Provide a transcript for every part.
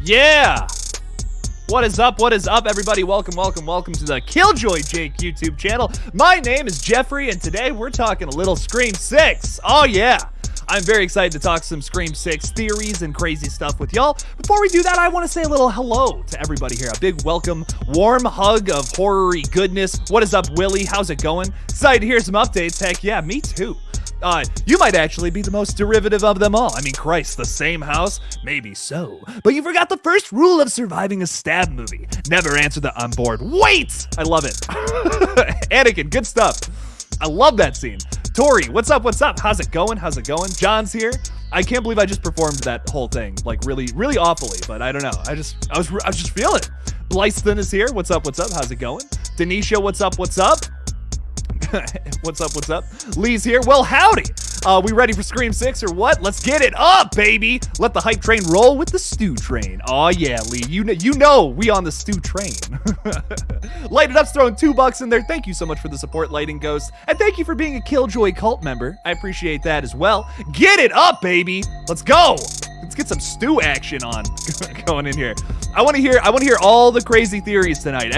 Yeah! What is up, everybody? Welcome to the KillJoy Jake YouTube channel. My name is Jeffrey, and today we're talking a little Scream 6. Oh, yeah! I'm very excited to talk some Scream 6 theories and crazy stuff with y'all. Before we do that, I want to say a little hello to everybody here. A big welcome, warm hug of horror-y goodness. What is up, Willie? How's it going? Excited to hear some updates. Heck yeah, me too. You might actually be the most derivative of them all. I mean, Christ, the same house? Maybe so. But you forgot the first rule of surviving a stab movie. Never answer the "I'm bored." Wait! I love it. Anakin, good stuff. I love that scene. Tori, what's up? How's it going? John's here. I can't believe I just performed that whole thing, like really awfully, but I don't know. I was just feeling it. Blythen is here. What's up? How's it going? Denisha, what's up? What's up? Lee's here. Well, howdy. We ready for Scream 6 or what? Let's get it up, baby. Let the hype train roll with the stew train. Oh yeah, Lee. You know we on the stew train. Light It Up's throwing $2 in there. Thank you so much for the support, Lighting Ghost. And thank you for being a KillJoy cult member. I appreciate that as well. Get it up, baby. Let's go. Let's get some stew action on going in here. I want to hear all the crazy theories tonight.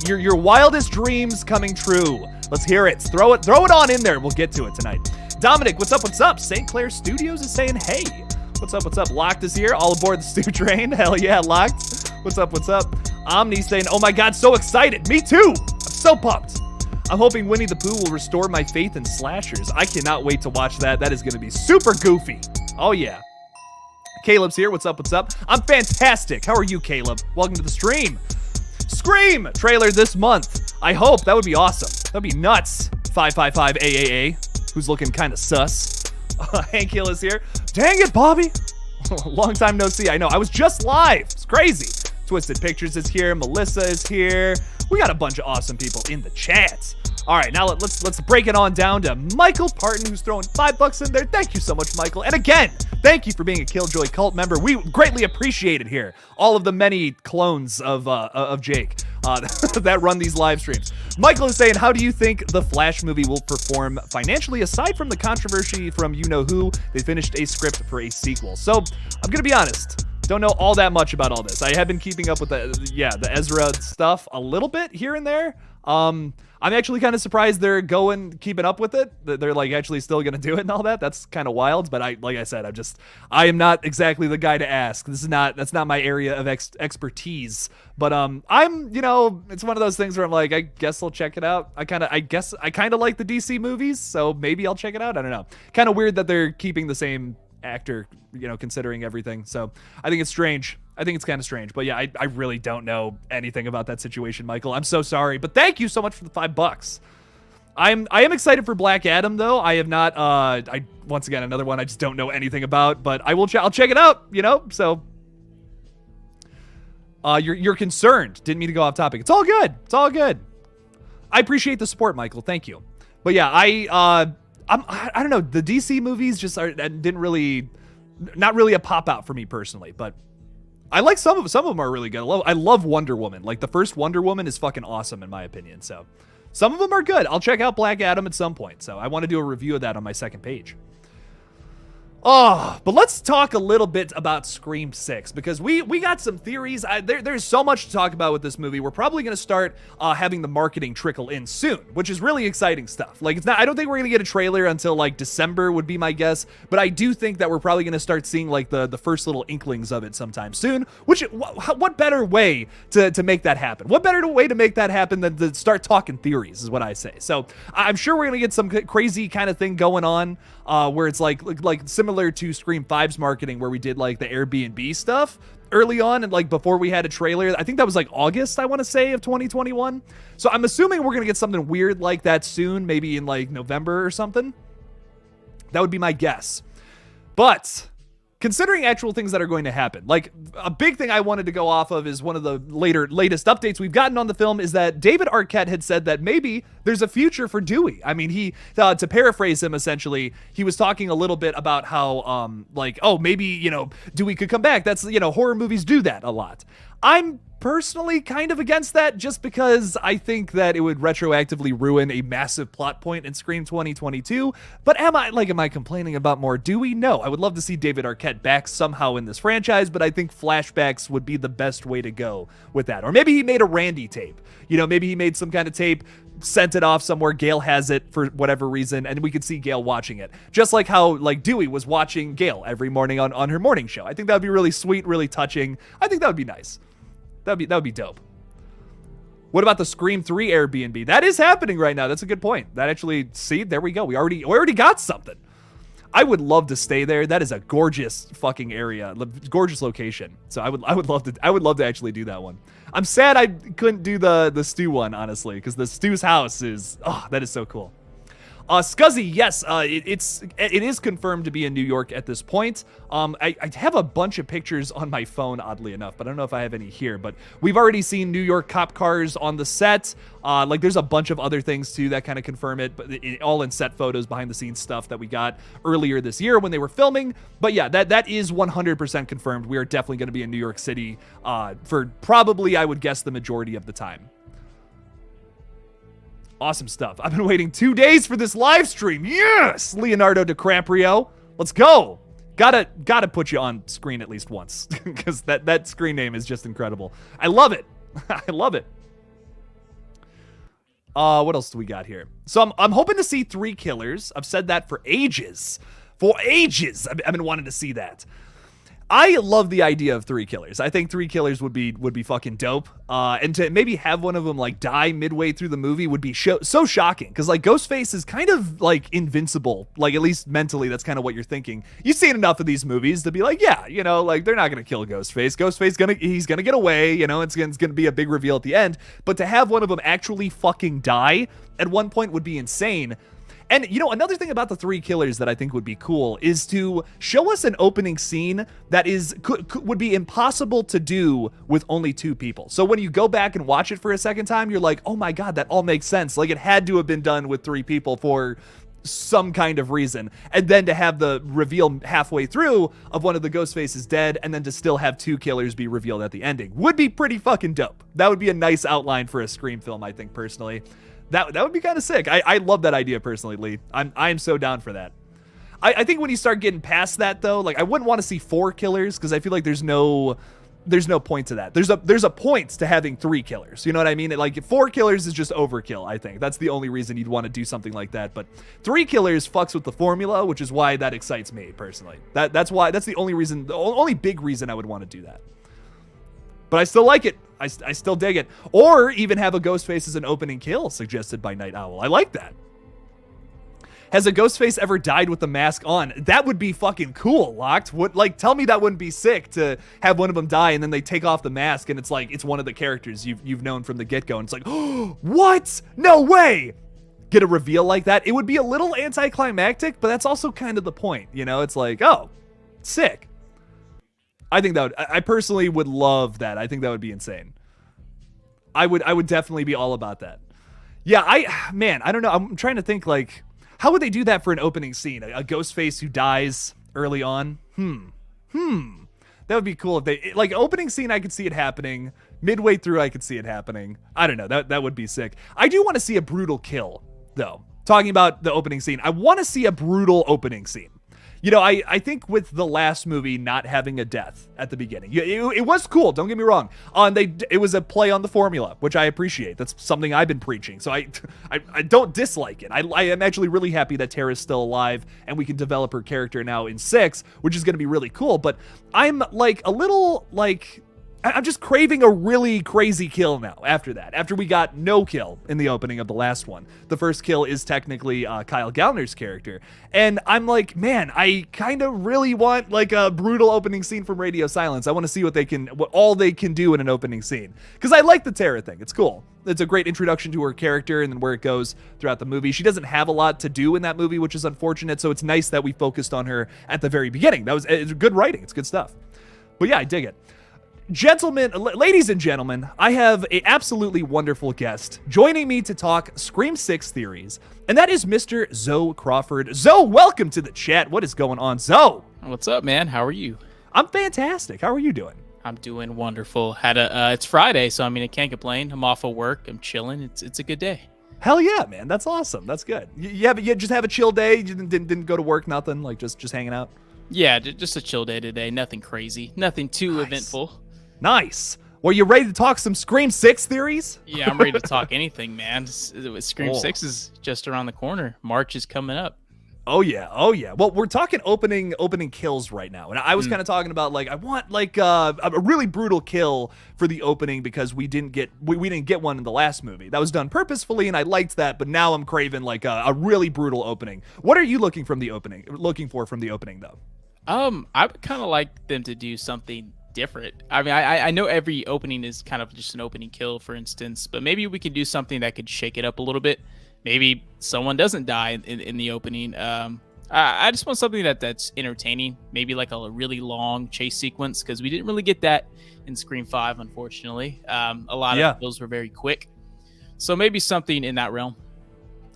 Your wildest dreams coming true. Let's hear it. Throw it on in there. We'll get to it tonight. Dominic, what's up? St. Clair Studios is saying, hey. What's up? Locked is here. All aboard the stew train. Hell yeah, Locked. What's up? Omni saying, oh my God, so excited. Me too. I'm so pumped. I'm hoping Winnie the Pooh will restore my faith in slashers. I cannot wait to watch that. That is going to be super goofy. Oh yeah. Caleb's here. What's up? I'm fantastic. How are you, Caleb? Welcome to the stream. Scream trailer this month. I hope. That would be awesome. That'd be nuts. 555 AAA, who's looking kind of sus. Hank Hill is here. Dang it, Bobby. Long time no see. I know. I was just live. It's crazy. Twisted Pictures is here. Melissa is here. We got a bunch of awesome people in the chat. All right, now let's break it on down to Michael Parton, who's throwing $5 in there. Thank you so much, Michael. And again, thank you for being a KillJoy cult member. We greatly appreciate it here. All of the many clones of Jake that run these live streams. Michael is saying, how do you think the Flash movie will perform financially, aside from the controversy from you-know-who? They finished a script for a sequel. So I'm going to be honest. Don't know all that much about all this. I have been keeping up with the Ezra stuff a little bit here and there. I'm actually kind of surprised they're keeping up with it. They're like actually still gonna do it and all that. That's kind of wild. But like I said, I am not exactly the guy to ask. That's not my area of expertise. But it's one of those things where I'm like, I guess I'll check it out. I kind of like the DC movies, so maybe I'll check it out. I don't know. Kind of weird that they're keeping the same actor, considering everything. So I think it's strange. I think it's kind of strange, but yeah, I really don't know anything about that situation, Michael. I'm so sorry, but thank you so much for the $5. I am excited for Black Adam, though. I have not. Once again, another one I just don't know anything about, but I'll check it out. So you're concerned. Didn't mean to go off topic. It's all good. I appreciate the support, Michael. Thank you. But yeah, I don't know. The DC movies just not really a pop out for me personally, but I like some of them are really good. I love Wonder Woman. Like the first Wonder Woman is fucking awesome in my opinion. So some of them are good. I'll check out Black Adam at some point. So I want to do a review of that on my second page. But let's talk a little bit about Scream 6 because we got some theories. There's so much to talk about with this movie. We're probably going to start having the marketing trickle in soon, which is really exciting stuff. Like I don't think we're going to get a trailer until like December would be my guess, but I do think that we're probably going to start seeing like the first little inklings of it sometime soon, which what better way to make that happen? What better way to make that happen than to start talking theories is what I say. So I'm sure we're going to get some crazy kind of thing going on where it's like similar to Scream 5's marketing where we did like the Airbnb stuff early on and like before we had a trailer. I think that was like August, I want to say, of 2021. So I'm assuming we're going to get something weird like that soon, maybe in like November or something. That would be my guess. But considering actual things that are going to happen, like a big thing I wanted to go off of is one of the latest updates we've gotten on the film is that David Arquette had said that maybe there's a future for Dewey. I mean, he, to paraphrase him, essentially, he was talking a little bit about how, maybe, Dewey could come back. That's, horror movies do that a lot. I'm personally kind of against that, just because I think that it would retroactively ruin a massive plot point in Scream 2022. But am I complaining about more Dewey? No, I would love to see David Arquette back somehow in this franchise, but I think flashbacks would be the best way to go with that. Or maybe he made a Randy tape. You know, maybe he made some kind of tape, sent it off somewhere, Gail has it for whatever reason, and we could see Gail watching it. Just like how, like, Dewey was watching Gail every morning on her morning show. I think that would be really sweet, really touching. I think that would be nice. That would be dope. What about the Scream 3 Airbnb? That is happening right now. That's a good point. That actually, see, there we go. We already got something. I would love to stay there. That is a gorgeous fucking area, gorgeous location. So I would love to actually do that one. I'm sad I couldn't do the Stu one, honestly, because the Stu's house is, that is so cool. Scuzzy, yes, it is confirmed to be in New York at this point. I have a bunch of pictures on my phone, oddly enough, but I don't know if I have any here. But we've already seen New York cop cars on the set. Like, there's a bunch of other things too that kind of confirm it, but all in set photos, behind the scenes stuff that we got earlier this year when they were filming. But yeah, that is 100% confirmed. We are definitely going to be in New York City for probably, I would guess, the majority of the time. Awesome stuff. I've been waiting 2 days for this live stream. Yes! Leonardo DiCaprio. Let's go. Gotta put you on screen at least once, because that screen name is just incredible. I love it. I love it. What else do we got here? So I'm hoping to see 3 killers. I've said that for ages. For ages. I've been wanting to see that. I love the idea of 3 killers. I think 3 killers would be fucking dope. And to maybe have one of them like die midway through the movie would be so shocking. Because like Ghostface is kind of like invincible. Like, at least mentally, that's kind of what you're thinking. You've seen enough of these movies to be like, yeah, you know, like they're not gonna kill Ghostface. He's gonna get away. You know, it's gonna be a big reveal at the end. But to have one of them actually fucking die at one point would be insane. And, you know, another thing about the 3 killers that I think would be cool is to show us an opening scene that would be impossible to do with only 2 people. So when you go back and watch it for a second time, you're like, oh my God, that all makes sense. Like, it had to have been done with 3 people for some kind of reason. And then to have the reveal halfway through of one of the Ghostfaces dead, and then to still have 2 killers be revealed at the ending would be pretty fucking dope. That would be a nice outline for a Scream film, I think, personally. That would be kind of sick. I love that idea personally, Lee. I'm so down for that. I think when you start getting past that though, like I wouldn't want to see 4 killers because I feel like there's no point to that. There's a point to having 3 killers. You know what I mean? Like 4 killers is just overkill, I think. That's the only reason you'd want to do something like that. But 3 killers fucks with the formula, which is why that excites me personally. That's the only reason, the only big reason I would want to do that. But I still like it. I still dig it. Or even have a Ghostface as an opening kill suggested by Night Owl. I like that. Has a Ghostface ever died with the mask on? That would be fucking cool, Locked. Tell me that wouldn't be sick to have one of them die and then they take off the mask and it's like, it's one of the characters you've known from the get-go. And it's like, oh, what? No way! Get a reveal like that. It would be a little anticlimactic, but that's also kind of the point. You know, it's like, oh, sick. I think I personally would love that. I think that would be insane. I would definitely be all about that. Yeah, I don't know. I'm trying to think, like, how would they do that for an opening scene? A Ghostface who dies early on? That would be cool if they, like, opening scene, I could see it happening. Midway through, I could see it happening. I don't know. That would be sick. I do want to see a brutal kill, though. Talking about the opening scene, I want to see a brutal opening scene. You know, I think with the last movie not having a death at the beginning, it was cool, don't get me wrong. It was a play on the formula, which I appreciate. That's something I've been preaching, so I don't dislike it. I am actually really happy that Tara's still alive and we can develop her character now in 6, which is going to be really cool, but I'm like a little like... I'm just craving a really crazy kill now after that. After we got no kill in the opening of the last one. The first kill is technically Kyle Gallner's character. And I'm like, man, I kind of really want like a brutal opening scene from Radio Silence. I want to see what all they can do in an opening scene. Because I like the Tara thing. It's cool. It's a great introduction to her character and then where it goes throughout the movie. She doesn't have a lot to do in that movie, which is unfortunate. So it's nice that we focused on her at the very beginning. It's good writing. It's good stuff. But yeah, I dig it. Gentlemen, ladies and gentlemen, I have an absolutely wonderful guest joining me to talk Scream 6 theories, and that is Mr. Zoe Crawford. Zoe, welcome to the chat. What is going on, Zoe? What's up, man? How are you? I'm fantastic. How are you doing? I'm doing wonderful. It's Friday, so I mean I can't complain. I'm off of work. I'm chilling. It's a good day. Hell yeah, man. That's awesome. That's good. You just have a chill day. You didn't go to work, nothing, like just hanging out. Yeah, just a chill day today. Nothing crazy. Nothing too eventful. Nice. Well, you ready to talk some Scream 6 theories? Yeah, I'm ready to talk anything, man. Scream 6 is just around the corner. March is coming up. Oh yeah. Well, we're talking opening kills right now, and I was kind of talking about like I want like a really brutal kill for the opening because we didn't get one in the last movie. That was done purposefully, and I liked that. But now I'm craving like a really brutal opening. What are you looking for from the opening though? I would kind of like them to do something different. I mean, I know every opening is kind of just an opening kill, for instance, but maybe we could do something that could shake it up a little bit. Maybe someone doesn't die in the opening. I just want something that's entertaining. Maybe like a really long chase sequence because we didn't really get that in Scream 5, unfortunately. A lot of kills were very quick. So maybe something in that realm.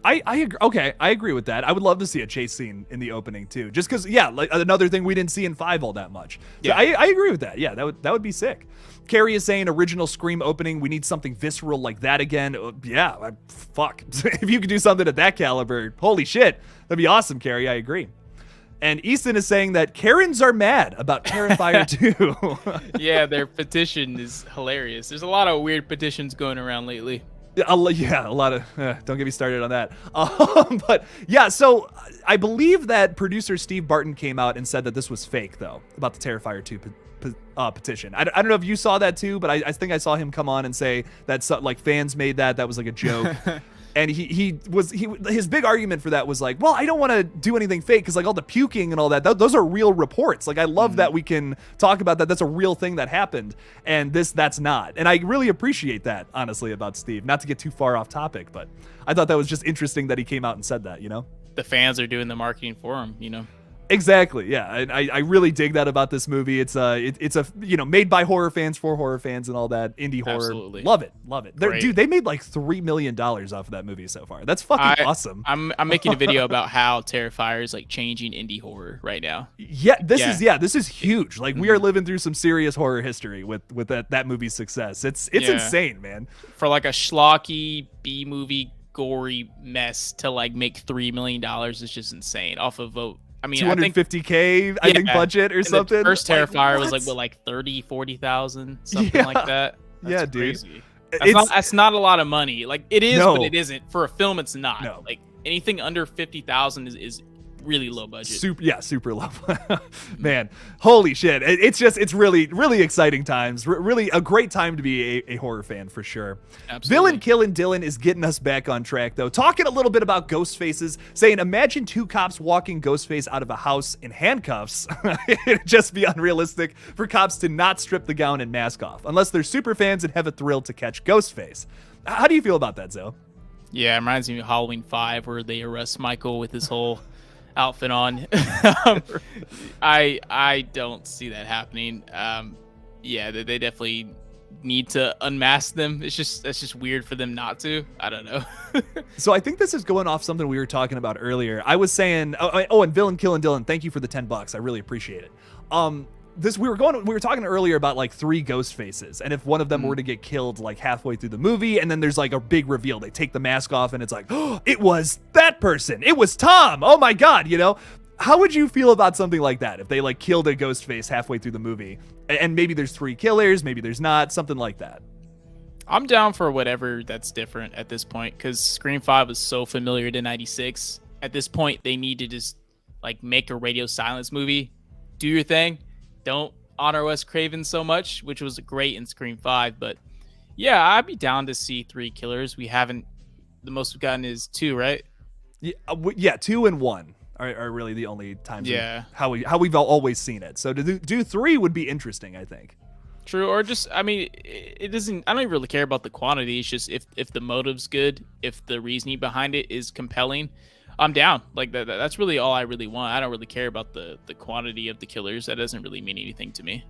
I agree. Okay, I agree with that. I would love to see a chase scene in the opening too, just because. Yeah, like another thing we didn't see in 5 all that much. So yeah, I agree with that. Yeah, that would be sick. Carrie is saying original Scream opening. We need something visceral like that again. Yeah, fuck. If you could do something at that caliber, holy shit, that'd be awesome, Carrie. I agree. And Easton is saying that Karens are mad about Terrifier 2. Yeah, their petition is hilarious. There's a lot of weird petitions going around lately. Yeah, a lot of, don't get me started on that. But yeah, so I believe that producer Steve Barton came out and said that this was fake though, about the Terrifier 2 petition. I don't know if you saw that too, but I think I saw him come on and say that like fans made that was like a joke. And his big argument for that was like, well, I don't want to do anything fake because like all the puking and all that, those are real reports. Like I love that we can talk about that. That's a real thing that happened, and that's not. And I really appreciate that, honestly, about Steve. Not to get too far off topic, but I thought that was just interesting that he came out and said that. You know, the fans are doing the marketing for him. You know. Exactly. Yeah, I really dig that about this movie. It's a made by horror fans for horror fans and all that indie horror. Absolutely. Love it. Dude, they made like $3 million off of that movie so far. That's fucking awesome. I'm making a video about how Terrifier is like changing indie horror right now. Yeah, this is huge. Like we are living through some serious horror history with that movie's success. It's insane, man. For like a schlocky B movie gory mess to like make $3 million is just insane off of vote. I mean, $250K, I think budget or something. The first Terrifier was like 40,000, something like that. Dude. Crazy. That's not a lot of money. Like it is, but it isn't. For a film, it's not. No. Like anything under 50,000 is really low budget. Super low. Man, holy shit. It's really, really exciting times. Really a great time to be a horror fan for sure. Absolutely. Villain Killin' Dylan is getting us back on track though. Talking a little bit about Ghostfaces, saying imagine 2 cops walking Ghostface out of a house in handcuffs. It'd just be unrealistic for cops to not strip the gown and mask off, unless they're super fans and have a thrill to catch Ghostface. How do you feel about that, Zoe? Yeah, it reminds me of Halloween 5 where they arrest Michael with his whole outfit on. I don't see that happening. Yeah, they definitely need to unmask them. That's just weird for them not to. I don't know. So I think this is going off something we were talking about earlier. I was saying, and Villain Killin' Dylan, thank you for the $10. I really appreciate it. We were talking earlier about like 3 ghost faces, and if one of them were to get killed like halfway through the movie, and then there's like a big reveal, they take the mask off and it's like, oh, it was that person, it was Tom, oh my god, you know, how would you feel about something like that if they like killed a ghost face halfway through the movie, and maybe there's 3 killers, maybe there's not, something like that? I'm down for whatever that's different at this point, because Scream 5 was so familiar to 96. At this point, they need to just like make a radio silence movie, do your thing. Don't honor Wes Craven so much, which was great in Scream 5. But yeah, I'd be down to see 3 killers. The most we've gotten is 2, right? Yeah, 2 and 1 are really the only times. Yeah, how we've always seen it. So to do 3 would be interesting, I think. True, or just, I mean, it doesn't. I don't even really care about the quantity. It's just if the motive's good, if the reasoning behind it is compelling, I'm down. Like that's really all I really want. I don't really care about the quantity of the killers. That doesn't really mean anything to me.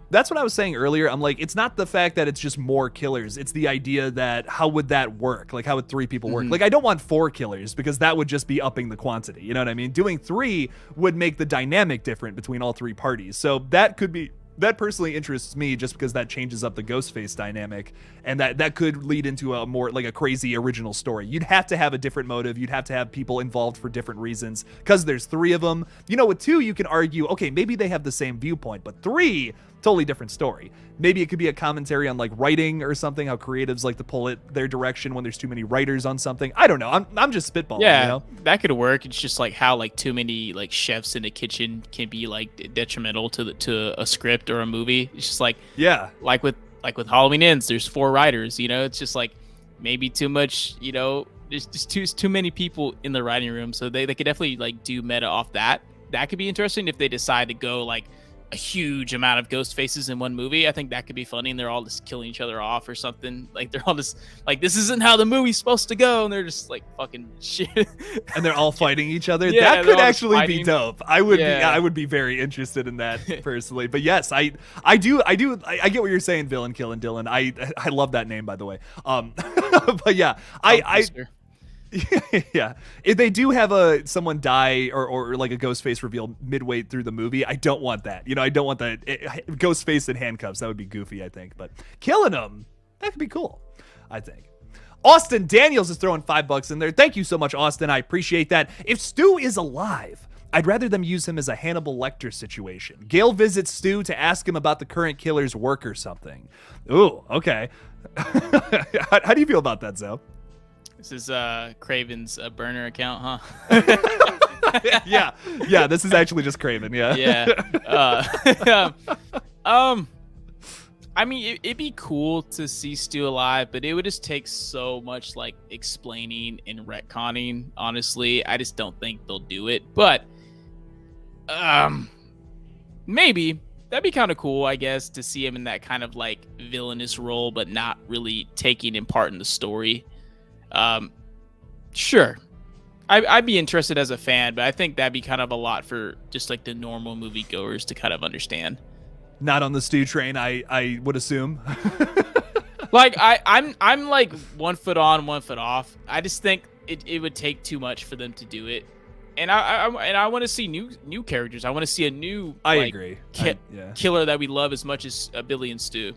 That's what I was saying earlier. I'm like, it's not the fact that it's just more killers. It's the idea that how would that work? Like, how would 3 people work? Like, I don't want 4 killers because that would just be upping the quantity. You know what I mean? Doing 3 would make the dynamic different between all 3 parties. So that could be that personally interests me just because that changes up the Ghostface dynamic, and that could lead into a more like a crazy original story. You'd have to have a different motive. You'd have to have people involved for different reasons because there's 3 of them. You know, with 2, you can argue, okay, maybe they have the same viewpoint, but 3, totally different story. Maybe it could be a commentary on like writing or something, how creatives like to pull it their direction when there's too many writers on something. I don't know. I'm just spitballing. Yeah, you know? that could work. It's just like how like too many like chefs in the kitchen can be like detrimental to a script or a movie. It's just like like with Halloween Ends, there's 4 writers. You know, it's just like maybe too much. You know, there's just too many people in the writing room, so they could definitely like do meta off that. That could be interesting if they decide to go like a huge amount of ghost faces in one movie. I think that could be funny, and they're all just killing each other off or something. Like they're all just like, this isn't how the movie's supposed to go, and they're just like fucking shit. And they're all fighting each other. Yeah, that could actually be dope. I would be very interested in that personally. But yes, I get what you're saying, Villain Killing Dylan. I love that name, by the way. But yeah, yeah, if they do have someone die or like a Ghostface reveal midway through the movie, I don't want that. You know, I don't want that Ghostface in handcuffs. That would be goofy, I think. But killing him, that could be cool, I think. Austin Daniels is throwing $5 in there. Thank you so much, Austin. I appreciate that. If Stu is alive, I'd rather them use him as a Hannibal Lecter situation. Gail visits Stu to ask him about the current killer's work or something. Ooh, okay. How do you feel about that, Zoe? This is Craven's burner account, huh? yeah. This is actually just Craven. Yeah. I mean, it'd be cool to see Stu alive, but it would just take so much like explaining and retconning. Honestly, I just don't think they'll do it. But maybe that'd be kind of cool, I guess, to see him in that kind of like villainous role, but not really taking in part in the story. Sure, I'd be interested as a fan, but I think that'd be kind of a lot for just like the normal moviegoers to kind of understand. Not on the Stu train, I would assume. Like I'm like 1 foot on, 1 foot off. I just think it would take too much for them to do it, and I want to see new characters. I want to see a new agree killer that we love as much as Billy and Stu.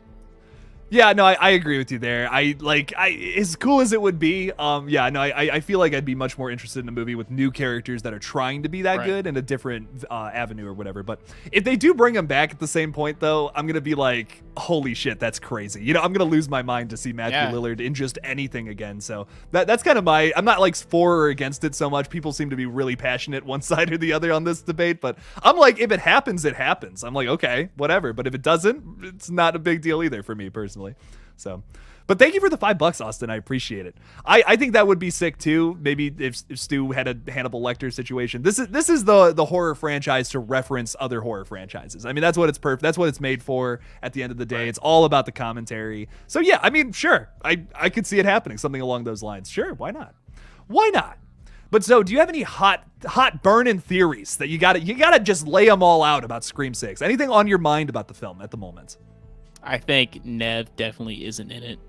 Yeah, no, I agree with you there. As cool as it would be, I feel like I'd be much more interested in a movie with new characters that are trying to be that good in a different avenue or whatever. But if they do bring them back at the same point, though, I'm gonna be like, holy shit, that's crazy. You know, I'm gonna lose my mind to see Matthew Lillard in just anything again. So that's kind of I'm not like for or against it so much. People seem to be really passionate one side or the other on this debate, but I'm like, if it happens, it happens. I'm like, okay, whatever. But if it doesn't, it's not a big deal either for me personally. So, but thank you for the $5, Austin. I appreciate it. I think that would be sick too. Maybe if Stu had a Hannibal Lecter situation. This is the horror franchise to reference other horror franchises. I mean, that's what it's that's what it's made for. At the end of the day, it's all about the commentary. So yeah, I mean, sure, I could see it happening, something along those lines. Sure, why not? Why not? But so, do you have any hot burning theories that you gotta just lay them all out about Scream 6? Anything on your mind about the film at the moment? I think Neve definitely isn't in it.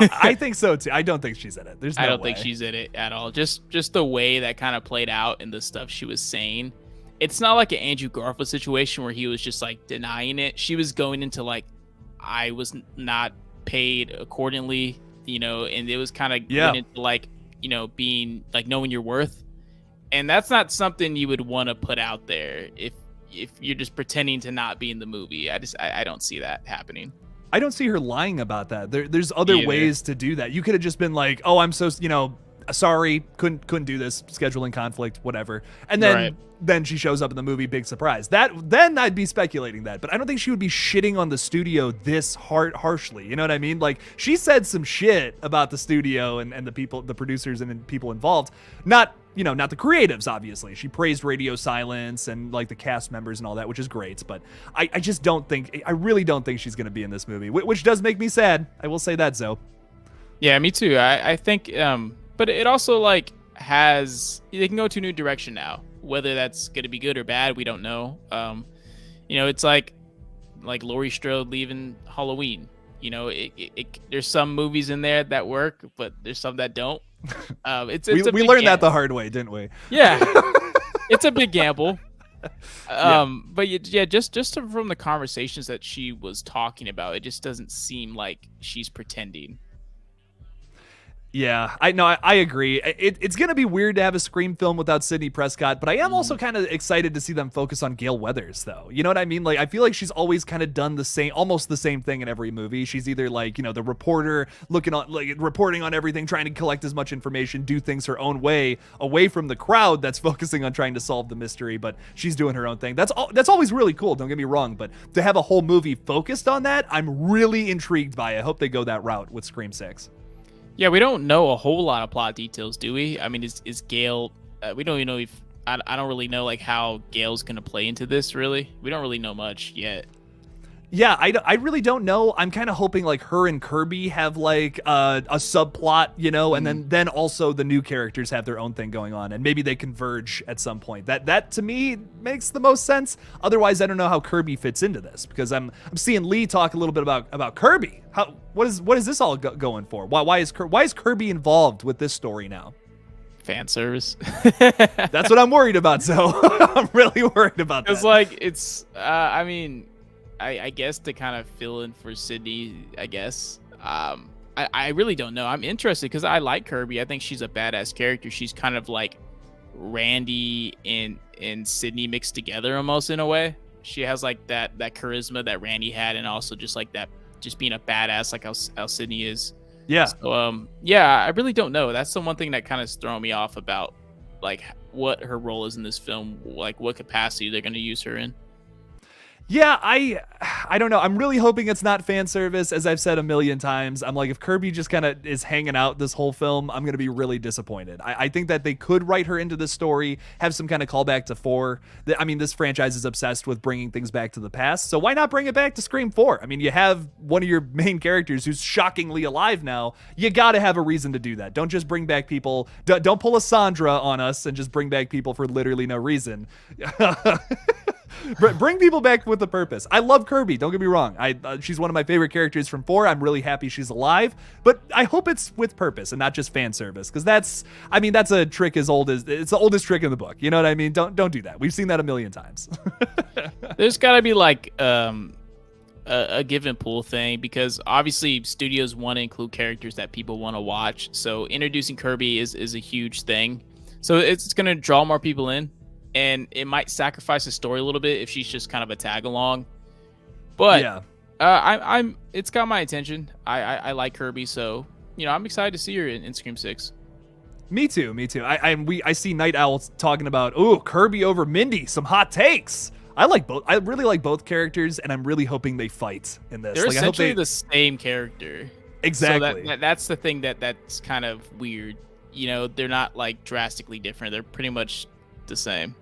I think so too. I don't think she's in it. I don't think she's in it at all. Just the way that kind of played out and the stuff she was saying. It's not like an Andrew Garfield situation where he was just like denying it. She was going into like, I was not paid accordingly, you know, and it was kind of going into like, you know, being like knowing your worth. And that's not something you would want to put out there if you're just pretending to not be in the movie. I don't see that happening. I don't see her lying about that. There's other ways to do that. You could have just been like, oh, I'm so, you know, sorry, couldn't do this, scheduling conflict, whatever. And then she shows up in the movie, big surprise. Then I'd be speculating that. But I don't think she would be shitting on the studio this harshly. You know what I mean? Like, she said some shit about the studio and the people, the producers and people involved. Not the creatives, obviously. She praised Radio Silence and like the cast members and all that, which is great. But I really don't think she's going to be in this movie, which does make me sad. I will say that, Zoe. Yeah, me too. I think, but it also like they can go to a new direction now. Whether that's going to be good or bad, we don't know. You know, it's like Laurie Strode leaving Halloween. You know, there's some movies in there that work, but there's some that don't. We learned that the hard way, didn't we? Yeah, it's a big gamble. But yeah, just from the conversations that she was talking about, it just doesn't seem like she's pretending. Yeah, I know. I agree. It's going to be weird to have a Scream film without Sidney Prescott, but I am also kind of excited to see them focus on Gale Weathers, though. You know what I mean? Like, I feel like she's always kind of done almost the same thing in every movie. She's either like, the reporter reporting on everything, trying to collect as much information, do things her own way, away from the crowd that's focusing on trying to solve the mystery, but she's doing her own thing. That's always really cool, don't get me wrong, but to have a whole movie focused on that, I'm really intrigued by it. I hope they go that route with Scream 6. Yeah, we don't know a whole lot of plot details, do we? I mean, is Gale? We don't even know if I don't really know like how Gale's gonna play into this. Really, we don't really know much yet. Yeah, I really don't know. I'm kind of hoping like her and Kirby have like a subplot, and then also the new characters have their own thing going on, and maybe they converge at some point. That to me makes the most sense. Otherwise, I don't know how Kirby fits into this, because I'm seeing Lee talk a little bit about Kirby. What is this all going for? Why is Kirby involved with this story now? Fan service. That's what I'm worried about. So I'm really worried about that. It's like I mean, I guess to kind of fill in for Sydney, I guess. I really don't know. I'm interested because I like Kirby. I think she's a badass character. She's kind of like Randy and Sydney mixed together almost in a way. She has like that charisma that Randy had, and also just like that, just being a badass like how Sydney is. Yeah. So yeah, I really don't know. That's the one thing that kind of throwing me off about like what her role is in this film, like what capacity they're going to use her in. Yeah, I don't know. I'm really hoping it's not fan service. As I've said a million times, I'm like, if Kirby just kind of is hanging out this whole film, I'm going to be really disappointed. I think that they could write her into this story, have some kind of callback to 4. I mean, this franchise is obsessed with bringing things back to the past, so why not bring it back to Scream 4? I mean, you have one of your main characters who's shockingly alive now. You got to have a reason to do that. Don't just bring back people. Don't pull a Sandra on us and just bring back people for literally no reason. Bring people back with a purpose. I love Kirby, don't get me wrong. She's one of my favorite characters from 4. I'm really happy she's alive, but I hope it's with purpose and not just fan service, because that's a trick it's the oldest trick in the book. You know what I mean? Don't do that. We've seen that a million times. There's got to be like a give and pull thing, because obviously studios want to include characters that people want to watch. So introducing Kirby is a huge thing. So it's going to draw more people in. And it might sacrifice the story a little bit if she's just kind of a tag along, but yeah, it's got my attention. I like Kirby, so I'm excited to see her in Scream 6. Me too. I see Night Owl talking about Kirby over Mindy, some hot takes. I like both. I really like both characters, and I'm really hoping they fight in this. They're essentially the same character. Exactly. So that's the thing that's kind of weird. They're not like drastically different. They're pretty much the same.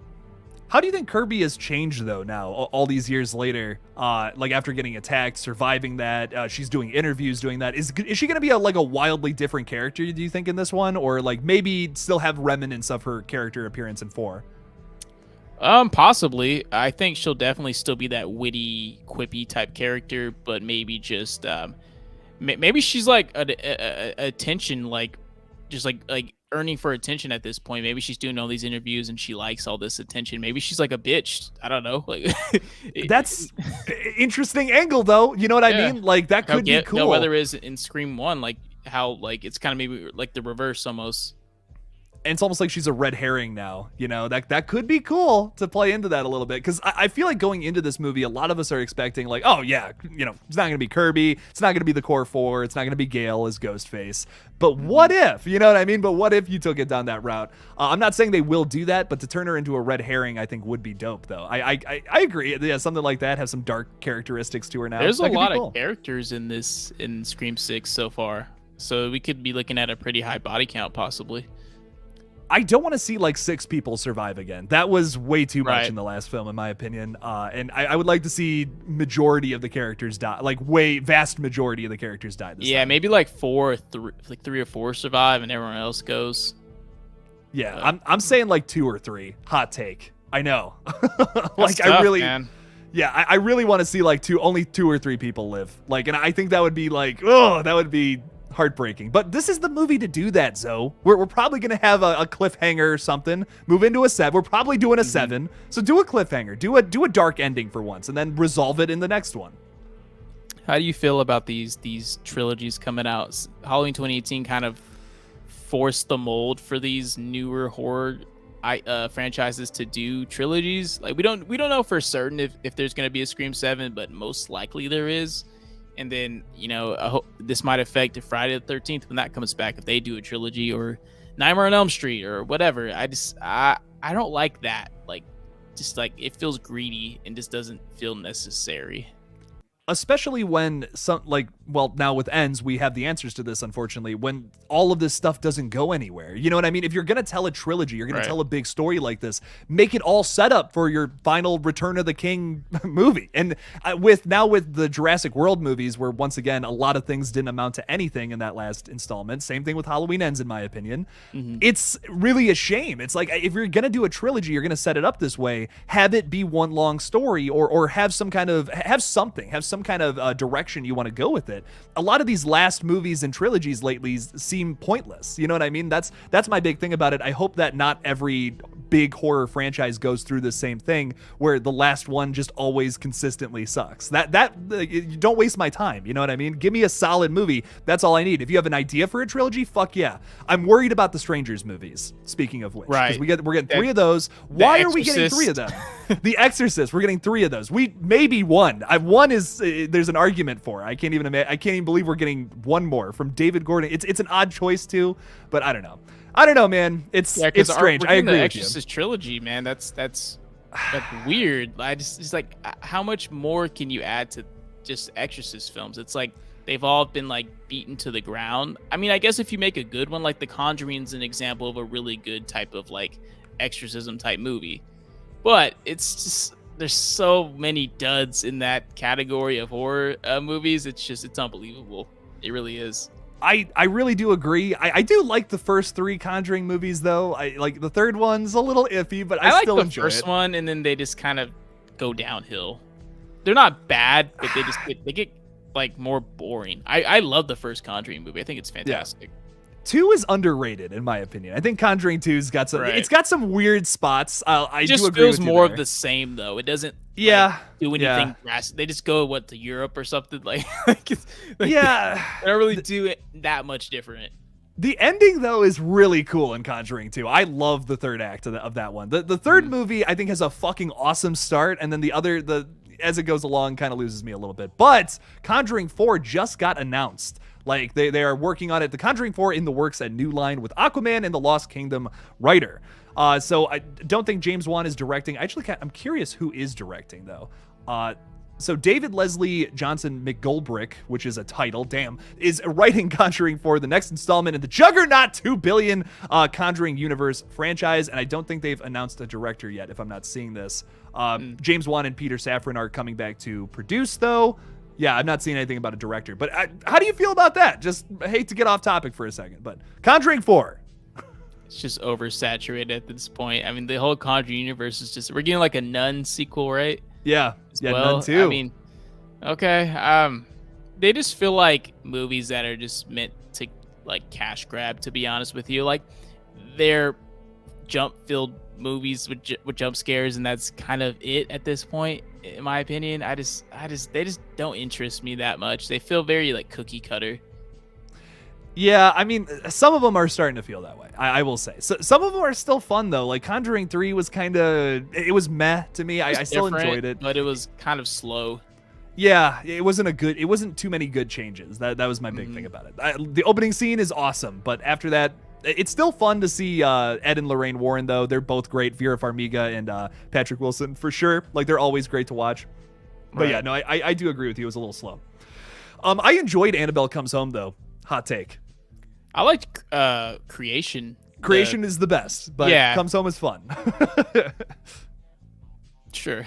How do you think Kirby has changed, though, now, all these years later? Like, after getting attacked, surviving that, she's doing interviews, doing that. Is she going to be a wildly different character, do you think, in this one? Or, like, maybe still have remnants of her character appearance in 4? Possibly. I think she'll definitely still be that witty, quippy type character, but maybe just, maybe she's, like, attention, like, just, like, earning for attention at this point. Maybe she's doing all these interviews and she likes all this attention. Maybe she's like a bitch. I don't know. Like that's interesting angle, though. You know what I mean? Like that could be cool. Whether is in Scream 1, like how like it's kind of maybe like the reverse almost. And it's almost like she's a red herring now, that could be cool to play into that a little bit. Because I feel like going into this movie, a lot of us are expecting like, oh yeah, it's not going to be Kirby. It's not going to be the core 4. It's not going to be Gale as Ghostface. But what if, you know what I mean? But what if you took it down that route? I'm not saying they will do that, but to turn her into a red herring, I think would be dope though. I agree. Yeah, something like that, have some dark characteristics to her now. There's a lot of characters in Scream 6 so far. So we could be looking at a pretty high body count possibly. I don't want to see like 6 people survive again. That was way too much in the last film, in my opinion. And I would like to see majority of the characters die, like vast majority of the characters die. This time. Maybe like 3 or 4 survive and everyone else goes. Yeah, I'm saying like 2 or 3. Hot take. I know. Like tough, I really, man. Yeah, I really want to see like only 2 or 3 people live. Like, and I think that would be like, that would be heartbreaking. But this is the movie to do that, Zoe. We're probably going to have a cliffhanger or something, move into a 7. We're probably doing a 7. So do a cliffhanger, do a dark ending for once, and then resolve it in the next one. How do you feel about these trilogies coming out? Halloween 2018 kind of forced the mold for these newer horror franchises to do trilogies. Like we don't know for certain if there's going to be a Scream 7, but most likely there is. And then, you know, this might affect Friday the 13th when that comes back, if they do a trilogy, or Nightmare on Elm Street or whatever. I don't like that. Like, just like it feels greedy and just doesn't feel necessary. Especially when now with Ends, we have the answers to this, unfortunately, when all of this stuff doesn't go anywhere. You know what I mean? If you're going to tell a trilogy, you're going to tell a big story like this, make it all set up for your final Return of the King movie. And with the Jurassic World movies, where once again, a lot of things didn't amount to anything in that last installment. Same thing with Halloween Ends, in my opinion. It's really a shame. It's like, if you're going to do a trilogy, you're going to set it up this way, have it be one long story, or have some kind of, direction you want to go with it. A lot of these last movies and trilogies lately seem pointless. You know what I mean? That's my big thing about it. I hope that not every big horror franchise goes through the same thing where the last one just always consistently sucks. Don't waste my time. You know what I mean? Give me a solid movie. That's all I need. If you have an idea for a trilogy, fuck yeah. I'm worried about the Strangers movies, speaking of which. Right. We're getting 3 of those. Why are we getting 3 of them? The Exorcist, we're getting 3 of those. We maybe 1. One is there's an argument for. I can't even believe we're getting 1 more from David Gordon. It's an odd choice too, but I don't know, man. It's strange. I agree the with Exorcist trilogy, man. That's weird. It's like, how much more can you add to just Exorcist films? It's like they've all been like beaten to the ground. I mean, I guess if you make a good one, like The Conjuring's an example of a really good type of like exorcism type movie. But it's just, there's so many duds in that category of horror movies. It's unbelievable. It really is. I really do agree. I do like the first 3 Conjuring movies, though. I like the third one's a little iffy, but I still enjoy it. I like the first one, and then they just kind of go downhill. They're not bad, but they get like more boring. I love the first Conjuring movie. I think it's fantastic. Yeah. 2 is underrated, in my opinion. I think Conjuring 2's got some. Right. It's got some weird spots. I do agree with you. It just feels more of the same, though. It doesn't. Yeah. Do anything drastic. They just go to Europe or something like. Yeah. They don't really do it that much different. The ending, though, is really cool in Conjuring 2. I love the third act of that one. The third movie, I think, has a fucking awesome start, and then as it goes along, kind of loses me a little bit. But Conjuring 4 just got announced. Like, they are working on it. The Conjuring 4 in the works at New Line with Aquaman and the Lost Kingdom writer. So I don't think James Wan is directing. I'm curious who is directing, though. So David Leslie Johnson McGoldrick, which is a title, is writing Conjuring 4, the next installment in the Juggernaut $2 billion Conjuring universe franchise. And I don't think they've announced a director yet, if I'm not seeing this. James Wan and Peter Safran are coming back to produce, though. Yeah, I'm not seeing anything about a director. But how do you feel about that? Just hate to get off topic for a second, but Conjuring 4. It's just oversaturated at this point. I mean, the whole Conjuring universe is just... We're getting like a Nun sequel, right? Yeah, Nun 2. I mean, okay. They just feel like movies that are just meant to like cash grab, to be honest with you. Like, they're jump-filled movies with jump scares, and that's kind of it at this point, in my opinion. They just don't interest me that much. They feel very like cookie cutter. Yeah, I mean, some of them are starting to feel that way. I will say. So, some of them are still fun though. Like Conjuring 3 was it was meh to me. I still enjoyed it, but it was kind of slow. Yeah, it wasn't too many good changes. That was my big thing about it. The opening scene is awesome, but after that, it's still fun to see Ed and Lorraine Warren, though. They're both great. Vera Farmiga and Patrick Wilson, for sure. Like, they're always great to watch. But yeah, no, I do agree with you. It was a little slow. I enjoyed Annabelle Comes Home, though. Hot take. I liked Creation. Creation is the best, but Comes Home is fun. Sure.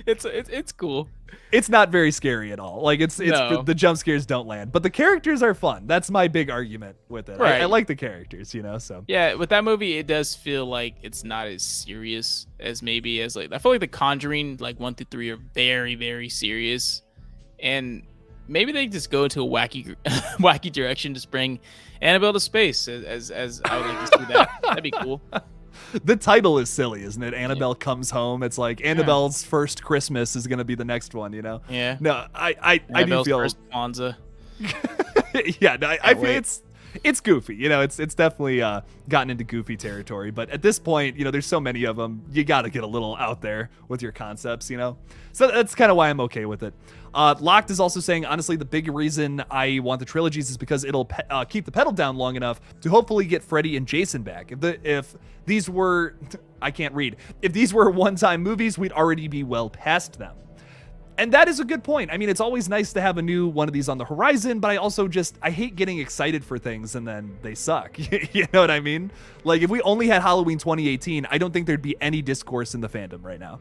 It's cool. It's not very scary at all. Like no. The jump scares don't land, but the characters are fun. That's my big argument with it. Right. I like the characters, so. Yeah, with that movie, it does feel like it's not as serious as like I feel like The Conjuring, like 1 through 3 are very, very serious, and maybe they just go into a wacky wacky direction, just bring Annabelle to space. As I would like to see that. That'd be cool. The title is silly, isn't it? Annabelle Comes Home. It's like Annabelle's first Christmas is going to be the next one, you know? Yeah. No, I do feel first Kwanzaa. yeah, no, I feel it's goofy, you know. It's definitely gotten into goofy territory. But at this point, you know, there's so many of them. You got to get a little out there with your concepts, you know. So that's kind of why I'm okay with it. Locked is also saying, honestly, the big reason I want the trilogies is because it'll keep the pedal down long enough to hopefully get Freddy and Jason back. If these were, I can't read. If these were one-time movies, we'd already be well past them. And that is a good point. I mean, it's always nice to have a new one of these on the horizon, but I hate getting excited for things and then they suck. You know what I mean? Like, if we only had Halloween 2018, I don't think there'd be any discourse in the fandom right now.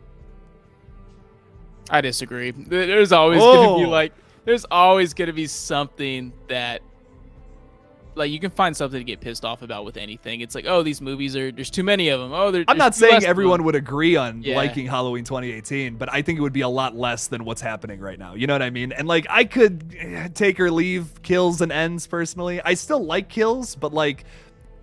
I disagree. There's always going to be something that, like, you can find something to get pissed off about with anything. It's like, oh, these movies there's too many of them. Oh, I'm not saying everyone would agree on liking Halloween 2018, but I think it would be a lot less than what's happening right now. You know what I mean? And like, I could take or leave Kills and Ends personally. I still like Kills, but like,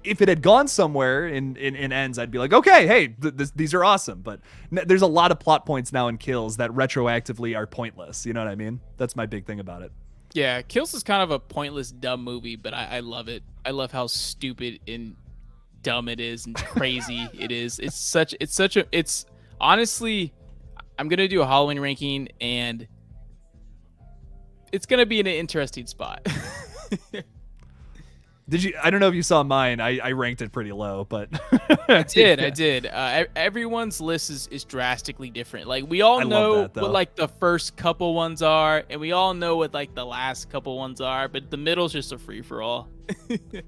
if it had gone somewhere in Ends, I'd be like, okay, hey, these are awesome. But there's a lot of plot points now in Kills that retroactively are pointless. You know what I mean? That's my big thing about it. Yeah, Kills is kind of a pointless, dumb movie, but I love it. I love how stupid and dumb it is and crazy it is. It's honestly, I'm going to do a Halloween ranking and it's going to be in an interesting spot. I don't know if you saw mine. I ranked it pretty low, but I did. Everyone's list is drastically different. Like, we all know what like the first couple ones are, and we all know what like the last couple ones are, but the middle's just a free for all.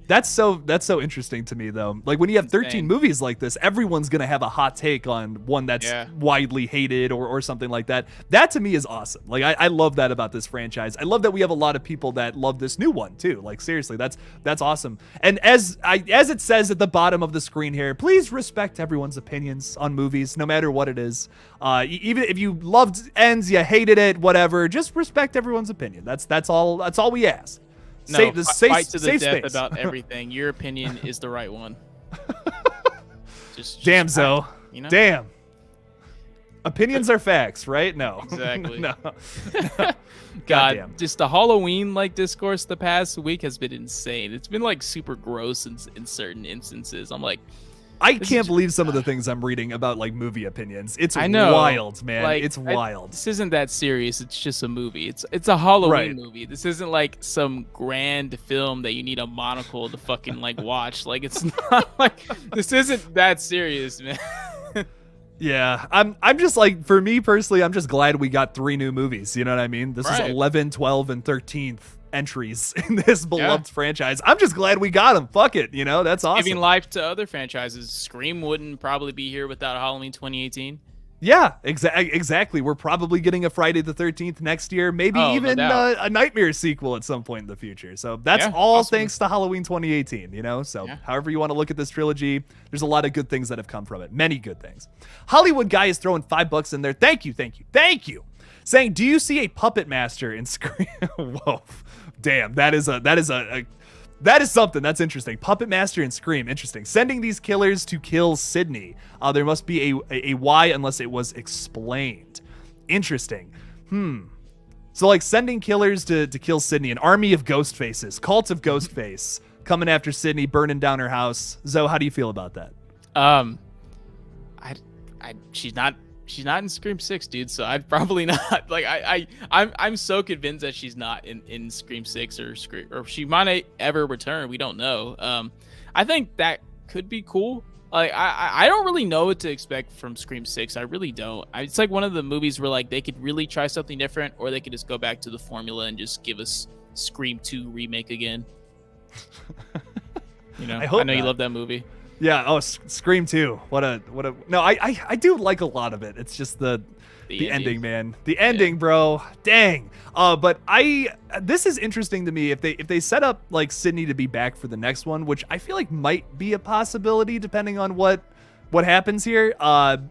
That's so interesting to me though. Like, when you have 13 movies like this, everyone's gonna have a hot take on one that's widely hated or something like that. That to me is awesome. Like, I love that about this franchise. I love that we have a lot of people that love this new one too. Like, seriously, that's awesome. And as it says at the bottom of the screen here, please respect everyone's opinions on movies, no matter what it is. Even if you loved Ends, you hated it, whatever, just respect everyone's opinion. That's all we ask. No, fight to the death about everything. Your opinion is the right one. Damn, Zoe. You know? Damn. Opinions are facts, right? No. Exactly. No. God, just the Halloween like discourse the past week has been insane. It's been like super gross in certain instances. I'm like, I can't believe some of the things I'm reading about like movie opinions. It's wild, man. Like, it's wild. This isn't that serious. It's just a movie. It's a Halloween movie. This isn't like some grand film that you need a monocle to fucking like watch. Like, it's not like, this isn't that serious, man. Yeah, I'm just like, for me personally, I'm just glad we got 3 new movies. You know what I mean? This is 11, 12, and 13th entries in this beloved franchise. I'm just glad we got them. Fuck it, you know, that's awesome. Giving life to other franchises. Scream wouldn't probably be here without Halloween 2018. Yeah, exactly. We're probably getting a Friday the 13th next year, maybe even a Nightmare sequel at some point in the future. So that's all thanks to Halloween 2018, you know? So however you want to look at this trilogy, there's a lot of good things that have come from it. Many good things. Hollywood Guy is throwing $5 in there. Thank you. Saying, do you see a puppet master in Scream? Whoa. Damn, that is something that's interesting. Puppet Master and Scream, interesting. Sending these killers to kill Sydney. There must be a why unless it was explained. Interesting. So like sending killers to kill Sydney, an army of ghost faces, cult of Ghostface, coming after Sydney, burning down her house. Zoe, how do you feel about that? She's not in Scream 6, dude, so I'd probably not. Like, I'm so convinced that she's not in Scream 6 or she might ever return. We don't know. I think that could be cool. Like, I don't really know what to expect from Scream 6. I really don't. It's like one of the movies where like they could really try something different, or they could just go back to the formula and just give us Scream 2 remake again. You know, I know you love that movie. Yeah. Oh, Scream 2. What a. No, I do like a lot of it. It's just the ending, man. The ending, bro. Dang. But this is interesting to me. If they set up like Sydney to be back for the next one, which I feel like might be a possibility depending on what happens here.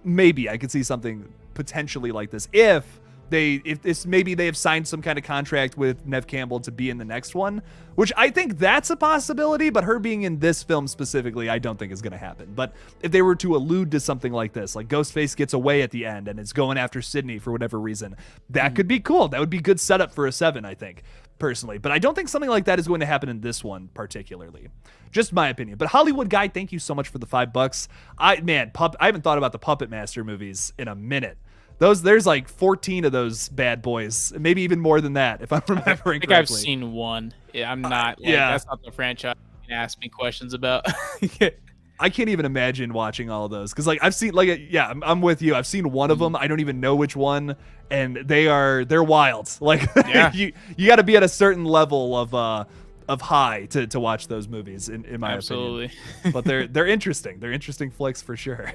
Maybe I could see something potentially like this if maybe they have signed some kind of contract with Neve Campbell to be in the next one, which I think that's a possibility, but her being in this film specifically, I don't think is going to happen. But if they were to allude to something like this, like Ghostface gets away at the end and is going after Sydney for whatever reason, that could be cool. That would be good setup for a 7, I think, personally. But I don't think something like that is going to happen in this one particularly. Just my opinion. But Hollywood Guy, thank you so much for the $5. I haven't thought about the Puppet Master movies in a minute. There's like 14 of those bad boys, maybe even more than that, if I'm remembering correctly. I think I've seen one. Yeah, I'm not. That's not the franchise you can ask me questions about. I can't even imagine watching all of those because, like, I've seen, I'm with you. I've seen one of them. I don't even know which one, and they're wild. Like, you got to be at a certain level of high to watch those movies, in my opinion. But they're interesting. They're interesting flicks for sure.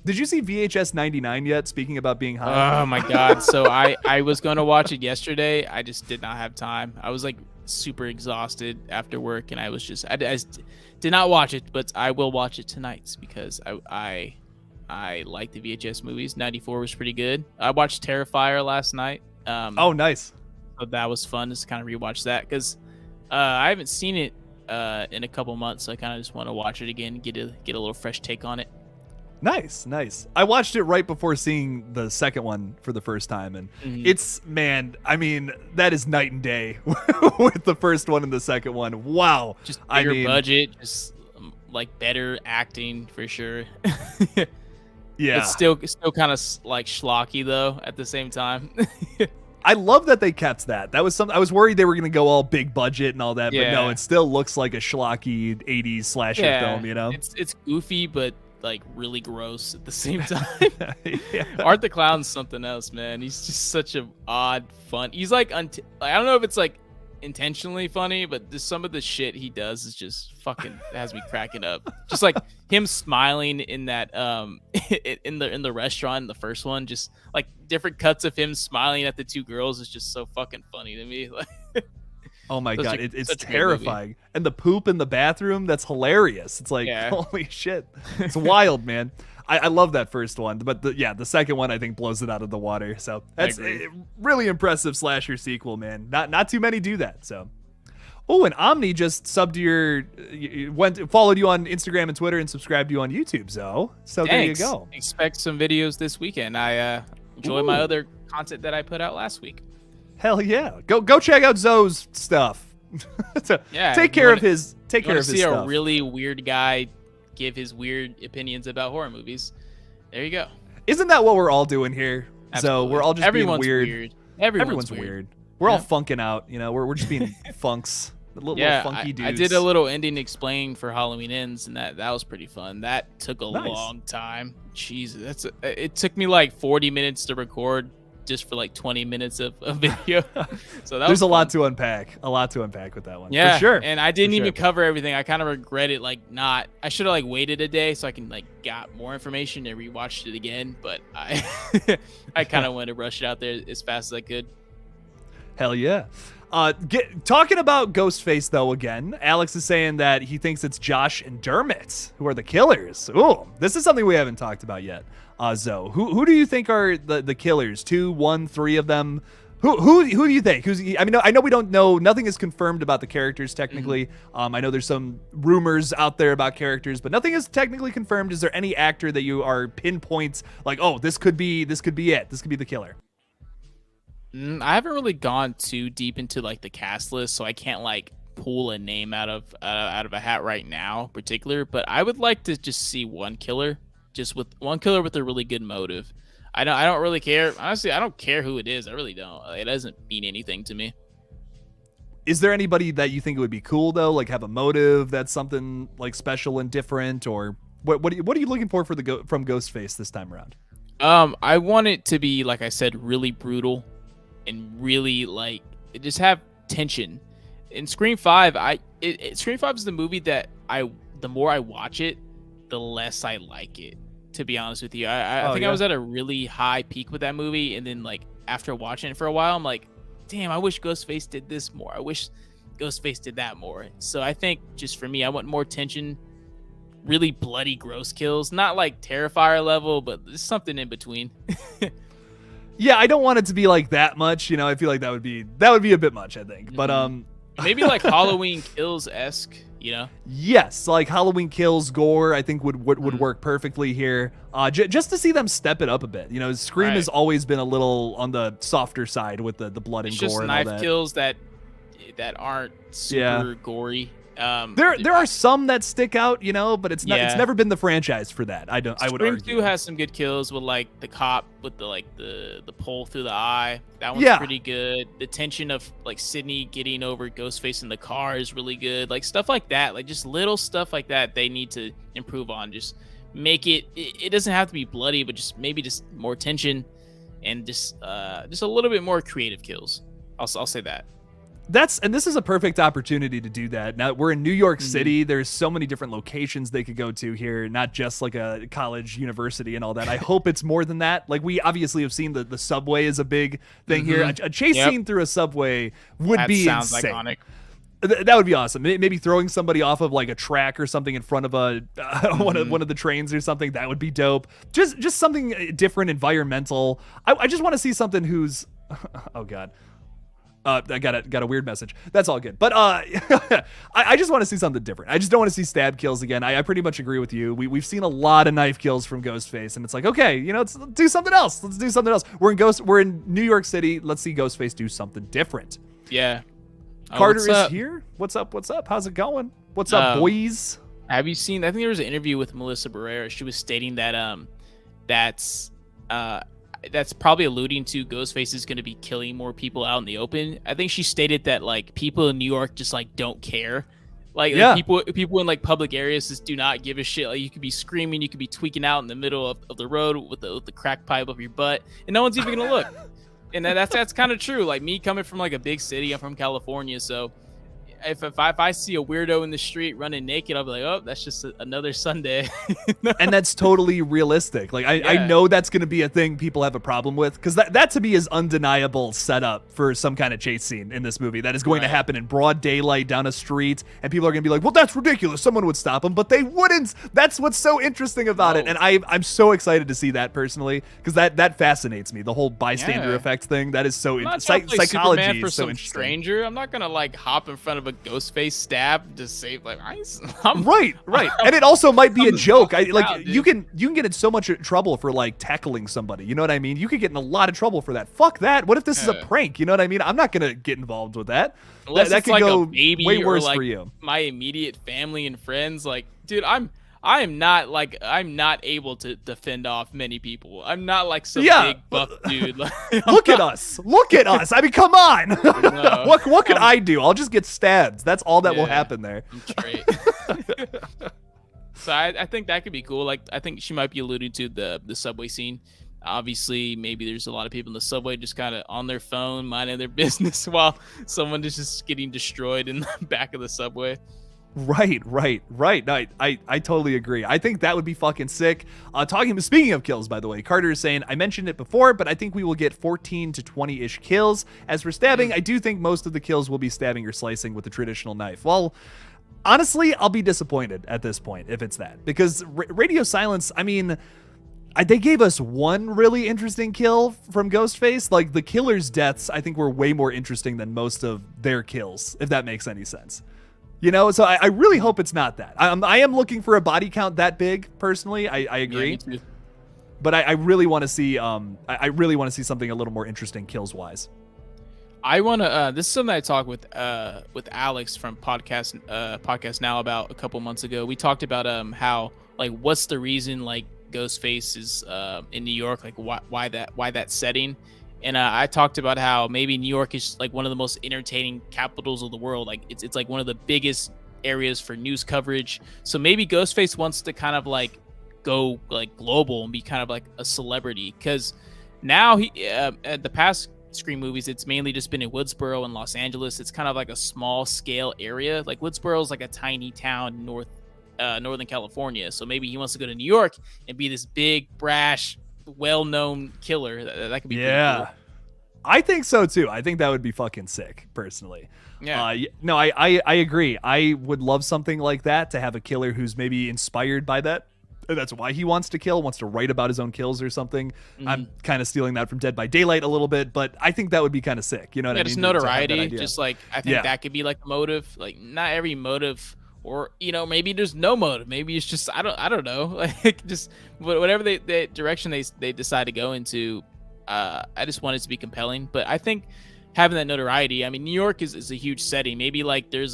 Did you see VHS 99 yet? Speaking about being high. Oh my God. So I was going to watch it yesterday. I just did not have time. I was like super exhausted after work, and I did not watch it, but I will watch it tonight because I like the VHS movies. 94 was pretty good. I watched Terrifier last night. Oh, nice. So that was fun just to kind of rewatch that because I haven't seen it in a couple months. So I kind of just want to watch it again, get a little fresh take on it. Nice. I watched it right before seeing the second one for the first time, and it's, man, I mean, that is night and day with the first one and the second one. Wow. Just bigger budget, just like better acting for sure. Yeah. It's still kind of like schlocky though at the same time. I love that they kept that. That was something I was worried they were going to go all big budget and all that, but no, it still looks like a schlocky 80s slasher film, you know? It's goofy, but like really gross at the same time. Art the Clown's something else, man. He's just such an odd fun. He's like I don't know if it's like intentionally funny, but just some of the shit he does is just fucking has me cracking up. Just like him smiling in that in the restaurant in the first one, just like different cuts of him smiling at the two girls is just so fucking funny to me. Like, oh my God, it's terrifying. And the poop in the bathroom, that's hilarious. It's like, holy shit. It's wild, man. I love that first one, but the second one I think blows it out of the water. So that's a really impressive slasher sequel, man. Not too many do that. So, and Omni just subbed to followed you on Instagram and Twitter and subscribed to you on YouTube. So there you go. Expect some videos this weekend. I enjoy my other content that I put out last week. Hell yeah, go check out Zoe's stuff. Take care of his stuff. See a really weird guy give his weird opinions about horror movies. There you go. Isn't that what we're all doing here? Absolutely. So we're all just being weird. Everyone's weird. We're all funking out, you know. We're just being funks, little funky dudes. I did a little ending explain for Halloween Ends, and that was pretty fun. That took a long time. Jesus, it took me like 40 minutes to record just for like 20 minutes of video. So that there's a lot to unpack. with that one. Yeah, for sure. And I didn't even cover everything. I kind of regret it. Like I should have like waited a day so I can like got more information and rewatched it again. But I kind of wanted to rush it out there as fast as I could. Hell yeah. Talking about Ghostface though again, Alex is saying that he thinks it's Josh and Dermot who are the killers. Ooh, this is something we haven't talked about yet. Zoe, who do you think are the killers? 2, 1, 3 of them? Who do you think? I know we don't know. Nothing is confirmed about the characters technically. I know there's some rumors out there about characters, but nothing is technically confirmed. Is there any actor that you are pinpoints like, oh, this could be it. This could be the killer? I haven't really gone too deep into like the cast list, so I can't like pull a name out of a hat right now, in particular. But I would like to just see one killer. Just with one killer with a really good motive. I don't really care. Honestly, I don't care who it is. I really don't. It doesn't mean anything to me. Is there anybody that you think it would be cool though? Like have a motive that's something like special and different, or what are you looking for from Ghostface this time around? I want it to be, like I said, really brutal and really like just have tension. In Scream 5, Scream 5 is the movie that the more I watch it, the less I like it. To be honest with you, I think I was at a really high peak with that movie, and then like after watching it for a while, I'm like, damn, I wish Ghostface did this more. I wish Ghostface did that more. So I think just for me, I want more tension, really bloody, gross kills, not like Terrifier level, but something in between. Yeah, I don't want it to be like that much. You know, I feel like that would be a bit much, I think. But maybe like Halloween Kills-esque, you know? Yes, like Halloween Kills gore, I think would work perfectly here. Just to see them step it up a bit. You know, Scream has always been a little on the softer side with the blood and gore and all that. Just knife kills that aren't super gory. There are some that stick out, you know, but it's not. It's never been the franchise for that. I would argue. Scream 2 has some good kills with like the cop with the pole through the eye. That one's pretty good. The tension of like Sydney getting over Ghostface in the car is really good. Like stuff like that, like just little stuff like that. They need to improve on. Just make it. It doesn't have to be bloody, but just maybe just more tension and just a little bit more creative kills. I'll say that. And this is a perfect opportunity to do that. Now we're in New York City. There's so many different locations they could go to here, not just like a college, university and all that. I hope it's more than that. Like we obviously have seen the subway is a big thing here. A chase scene through a subway would be sounds insane. Iconic. That would be awesome. Maybe throwing somebody off of like a track or something in front of one of the trains or something. That would be dope. Just something different, environmental. I just want to see something who's oh god. I got a weird message. That's all good. But I just want to see something different. I just don't want to see stab kills again. I pretty much agree with you. We've seen a lot of knife kills from Ghostface, and it's like, okay, you know, let's do something else. Let's do something else. We're in New York City. Let's see Ghostface do something different. Yeah. Carter is here. What's up? How's it going? What's up, boys? Have you seen? I think there was an interview with Melissa Barrera. She was stating that that's probably alluding to Ghostface is going to be killing more people out in the open. I think she stated that like people in New York just like don't care. Like people in like public areas just do not give a shit. Like you could be screaming, you could be tweaking out in the middle of the road with the crack pipe up your butt, and no one's even gonna look. And that's kind of true. Like me coming from like a big city, I'm from California, so if I see a weirdo in the street running naked, I'll be like, oh, that's just another Sunday. And that's totally realistic. Like I know that's going to be a thing people have a problem with, because that to me is undeniable setup for some kind of chase scene in this movie that is going to happen in broad daylight down a street, and people are going to be like, well, that's ridiculous. Someone would stop them, but they wouldn't. That's what's so interesting about it, and I'm so excited to see that personally, because that fascinates me. The whole bystander effect thing, that is so psychology is so interesting. Stranger, I'm not gonna like hop in front of a Ghostface stab to save like right and it also might be a joke. You can get in so much trouble for like tackling somebody, you know what I mean? You could get in a lot of trouble for that. Fuck that. What if this is a prank? You know what I mean? I'm not gonna get involved with that. That could like go a baby way worse like for you. My immediate family and friends, like, dude, I'm not able to defend off many people. I'm not like some big buff dude. Look at us. I mean, come on. What could I do? I'll just get stabbed. That's all that will happen there. Great. So I think that could be cool. Like I think she might be alluding to the subway scene. Obviously, maybe there's a lot of people in the subway just kind of on their phone, minding their business while someone is just getting destroyed in the back of the subway. Right. No, I totally agree. I think that would be fucking sick. Speaking of kills, by the way, Carter is saying, I mentioned it before, but I think we will get 14 to 20-ish kills. As for stabbing, I do think most of the kills will be stabbing or slicing with the traditional knife. Well, honestly, I'll be disappointed at this point if it's that, because Radio Silence, I mean, they gave us one really interesting kill from Ghostface. Like the killer's deaths, I think were way more interesting than most of their kills, if that makes any sense. You know, so I really hope it's not that. I am looking for a body count that big, personally. I agree. Yeah, me too. But I really want to see I really want to see something a little more interesting kills wise. I want to this is something I talked with Alex from podcast now about a couple months ago. We talked about how like what's the reason like Ghostface is in New York, like why that setting. And I talked about how maybe New York is like one of the most entertaining capitals of the world. Like it's like one of the biggest areas for news coverage. So maybe Ghostface wants to kind of like go like global and be kind of like a celebrity. Because now he at the past Scream movies, it's mainly just been in Woodsboro and Los Angeles. It's kind of like a small scale area. Like Woodsboro is like a tiny town in Northern California. So maybe he wants to go to New York and be this big, brash, well-known killer. That could be pretty cool. I think so too. I think that would be fucking sick, personally. Yeah. No, I agree. I would love something like that, to have a killer who's maybe inspired by that that's why he wants to kill, wants to write about his own kills or something. I'm kind of stealing that from Dead by Daylight a little bit, but I think that would be kind of sick. You know what I mean? Just notoriety. Just like, I think that could be like the motive. Like, not every motive, or, you know, maybe there's no motive. Maybe it's just, I don't know. Like, just whatever the direction they decide to go into. I just want it to be compelling. But I think having that notoriety, I mean, New York is a huge setting. Maybe like there's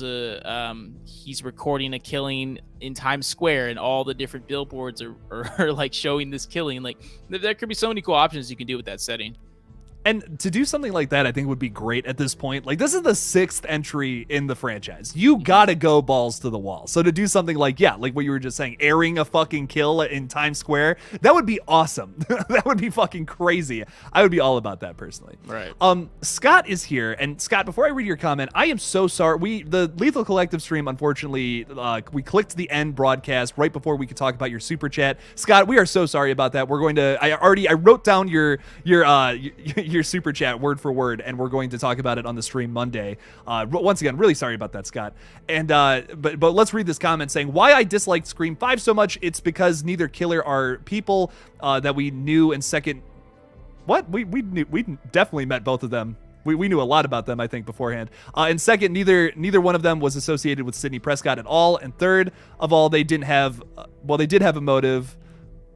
he's recording a killing in Times Square and all the different billboards are like showing this killing. Like, there could be so many cool options you can do with that setting. And to do something like that, I think would be great at this point. Like, this is the 6th entry in the franchise. You gotta go balls to the wall. So to do something like, like what you were just saying, airing a fucking kill in Times Square, that would be awesome. That would be fucking crazy. I would be all about that personally. Right. Scott is here. And Scott, before I read your comment, I am so sorry. The Lethal Collective stream, unfortunately, we clicked the end broadcast right before we could talk about your super chat. Scott, we are so sorry about that. We're going to, I wrote down your super chat word for word, and we're going to talk about it on the stream Monday. Once again, really sorry about that, Scott. And but let's read this comment saying, why I disliked Scream 5 so much. It's because neither killer are people that we knew, and second, what we definitely met both of them. We knew a lot about them, I think, beforehand. And second, neither one of them was associated with Sidney Prescott at all. And third of all, they didn't have they did have a motive.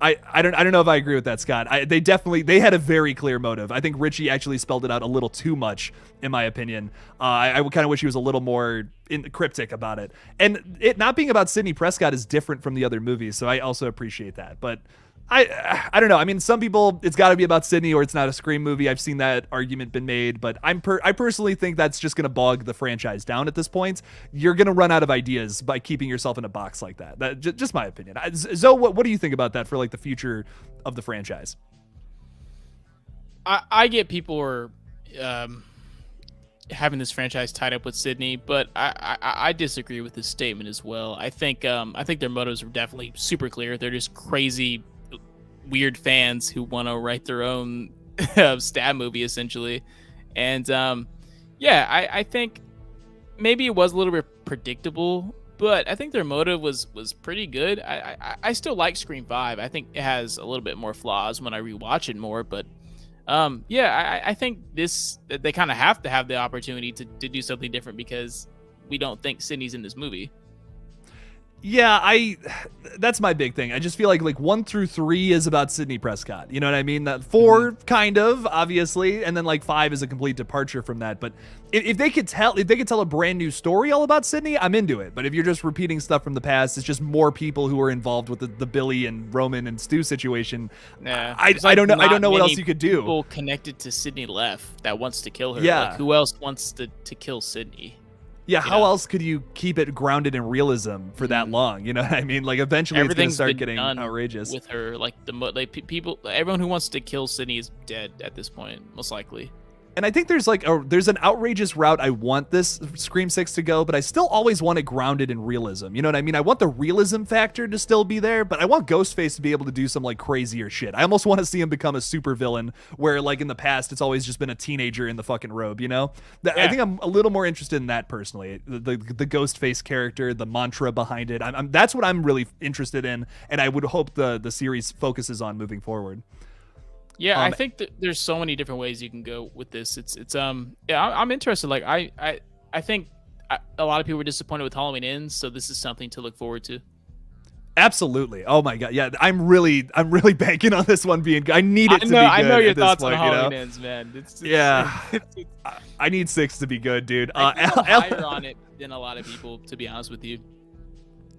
I don't know if I agree with that, Scott. They had a very clear motive. I think Richie actually spelled it out a little too much, in my opinion. I kind of wish he was a little more cryptic about it. And it not being about Sidney Prescott is different from the other movies, so I also appreciate that. But I don't know. I mean, some people, it's got to be about Sidney or it's not a Scream movie. I've seen that argument been made, but I personally think that's just going to bog the franchise down at this point. You're going to run out of ideas by keeping yourself in a box like that. Just my opinion. Zoe, what do you think about that for like the future of the franchise? I get people are having this franchise tied up with Sidney, but I disagree with this statement as well. I think their motives are definitely super clear. They're just crazy, weird fans who want to write their own stab movie, essentially. And I think maybe it was a little bit predictable, but I think their motive was pretty good. I still like Scream 5. I think it has a little bit more flaws when I rewatch it more, but I think they kind of have to have the opportunity to do something different because we don't think Sidney's in this movie. Yeah, that's my big thing. I just feel like 1 through 3 is about Sidney Prescott. You know what I mean? That 4 kind of, obviously, and then 5 is a complete departure from that. But if they could tell a brand new story all about Sidney, I'm into it. But if you're just repeating stuff from the past, it's just more people who are involved with the Billy and Roman and Stu situation. Yeah, I don't know. I don't know what else you could do. People connected to Sidney left that wants to kill her. Yeah. Like, who else wants to kill Sidney? Yeah, how else could you keep it grounded in realism for that long? You know what I mean? Like, eventually it's going to start getting outrageous. With her, people, everyone who wants to kill Sidney is dead at this point, most likely. And I think there's there's an outrageous route I want this Scream 6 to go, but I still always want it grounded in realism. You know what I mean? I want the realism factor to still be there, but I want Ghostface to be able to do some crazier shit. I almost want to see him become a super villain where in the past it's always just been a teenager in the fucking robe, you know? Yeah. I think I'm a little more interested in that personally. The Ghostface character, the mantra behind it. That's what I'm really interested in, and I would hope the series focuses on moving forward. Yeah, I think that there's so many different ways you can go with this. I'm interested. Like I think a lot of people were disappointed with Halloween Ends, so this is something to look forward to. Absolutely. Oh my god. Yeah, I'm really banking on this one being good. I need it to be good. I know your thoughts on Halloween Ends, man. I need 6 to be good, dude. I'm higher on it than a lot of people, to be honest with you.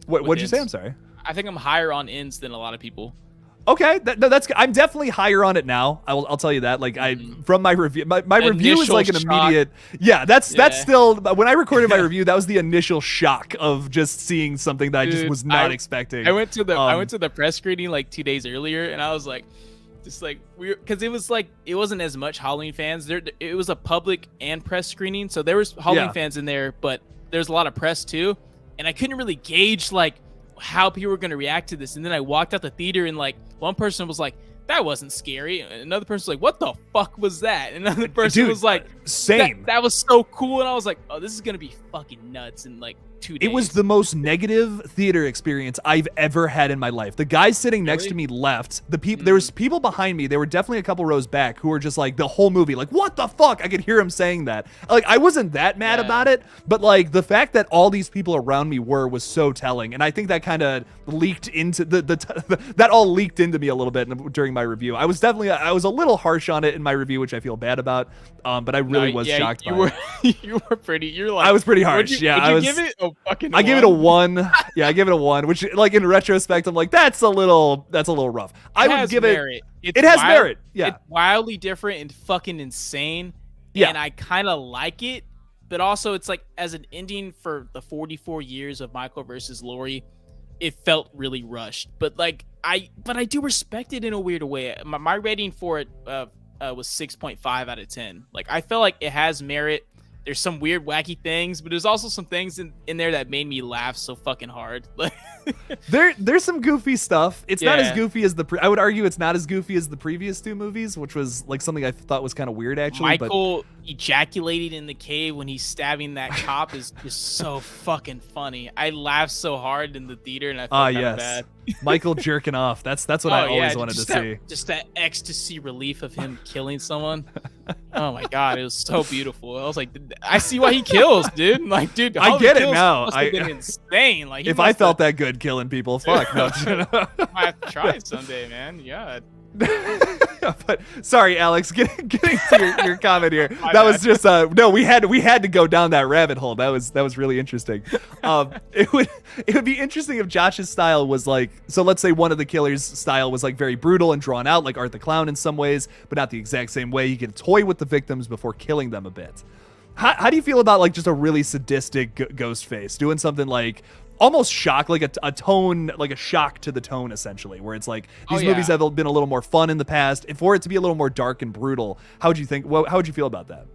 What'd you say? I'm sorry. I think I'm higher on Ends than a lot of people. Okay, that's I'm definitely higher on it now. I'll tell you that. From my review, my review is an immediate. Yeah, that's still when I recorded my review. That was the initial shock of just seeing something that I just was not expecting. I went to the press screening 2 days earlier, and I was weird because it wasn't as much Halloween fans there. It was a public and press screening, so there was Halloween fans in there, but there's a lot of press too, and I couldn't really gauge how people were going to react to this. And then I walked out the theater and one person was like, that wasn't scary. Another person was like, what the fuck was that? And another person was like, same. That was so cool. And I was like, oh, this is going to be fucking nuts. And 2 days. It was the most negative theater experience I've ever had in my life. The guy sitting next to me left. There was people behind me. There were definitely a couple rows back who were just like the whole movie, like, what the fuck? I could hear him saying that. Like, I wasn't that mad about it, but like the fact that all these people around me was so telling. And I think that kind of leaked into that all leaked into me a little bit during my review. I was a little harsh on it in my review, which I feel bad about. But I really was shocked by it. You were pretty. You're like, I was pretty harsh. Would you give it a fucking? I give it a 1. Yeah, I give it a 1. Which, like in retrospect, I'm like, that's a little rough. I would give merit. It has merit. Yeah, it's wildly different and fucking insane. Yeah, and I kind of like it, but also it's like as an ending for the 44 years of Michael versus Laurie, it felt really rushed. But I do respect it in a weird way. My rating for it was 6.5 out of 10. Like, I felt like it has merit. There's some weird, wacky things, but there's also some things in there that made me laugh so fucking hard. There's some goofy stuff. It's not as goofy as I would argue it's not as goofy as the previous 2 movies, which was like something I thought was kind of weird actually. Michael ejaculating in the cave when he's stabbing that cop is just so fucking funny. I laughed so hard in the theater and I felt kind of bad. Michael jerking off. That's what I always wanted to see. Just that ecstasy relief of him killing someone. Oh my god, it was so beautiful. I was like, I see why he kills, dude. Like, dude, I get it now. Must have been insane. Like, if I felt that good killing people, fuck no. I have to try it someday, man. Yeah. But sorry, Alex, getting to your comment here. That was just no. We had to go down that rabbit hole. That was really interesting. It would be interesting if Josh's style was like, so let's say one of the killer's style was like very brutal and drawn out, like Art the Clown in some ways, but not the exact same way. He could toy with the victims before killing them a bit. How do you feel about like just a really sadistic Ghostface doing something like almost shock, like a tone, like a shock to the tone, essentially, where it's like these movies have been a little more fun in the past, and for it to be a little more dark and brutal, how would you feel about that?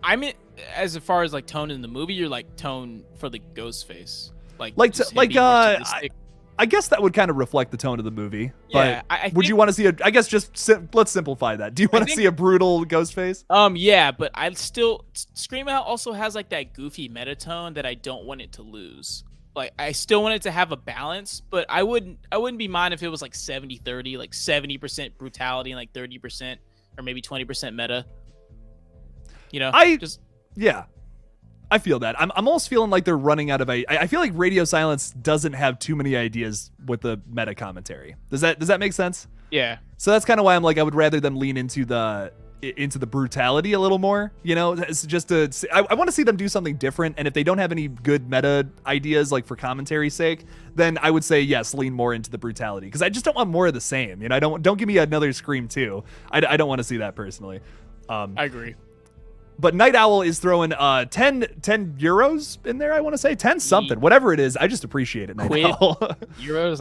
I mean, as far as like tone in the movie, you're like tone for the Ghostface, I guess that would kind of reflect the tone of the movie. Yeah, but would you want to see I guess let's simplify that. Do you want to see a brutal Ghostface? Yeah, but I still Scream Out also has like that goofy meta tone that I don't want it to lose. Like, I still want it to have a balance, but I wouldn't be mine if it was like 70-30, like 70% brutality and like 30% or maybe 20% meta. You know, yeah. I feel that. I'm almost feeling like they're running out of I feel like Radio Silence doesn't have too many ideas with the meta commentary. Does that make sense? Yeah. So that's kind of why I'm like, I would rather them lean into the brutality a little more, you know. It's just I want to see them do something different, and if they don't have any good meta ideas like for commentary's sake, then I would say yes, lean more into the brutality, because I just don't want more of the same, you know. Don't give me another Scream 2. I don't want to see that personally. I agree. But Night Owl is throwing 10 euros in there, I want to say 10 something, whatever it is. I just appreciate it, Night Owl. Euros,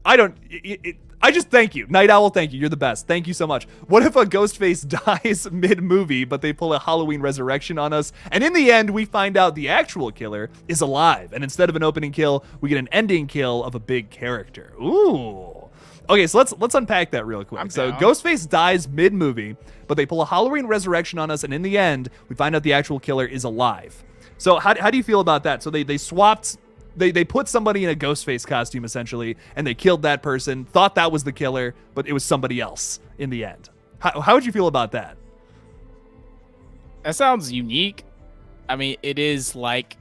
I don't know. I just thank you. Night Owl, thank you. You're the best. Thank you so much. What if a Ghostface dies mid-movie, but they pull a Halloween Resurrection on us, and in the end, we find out the actual killer is alive, and instead of an opening kill, we get an ending kill of a big character. Ooh. Okay, so let's unpack that real quick. So Ghostface dies mid-movie, but they pull a Halloween Resurrection on us, and in the end, we find out the actual killer is alive. So how do you feel about that? So they swapped... They put somebody in a Ghostface costume, essentially, and they killed that person, thought that was the killer, but it was somebody else in the end. How would you feel about that? That sounds unique. I mean, it is like,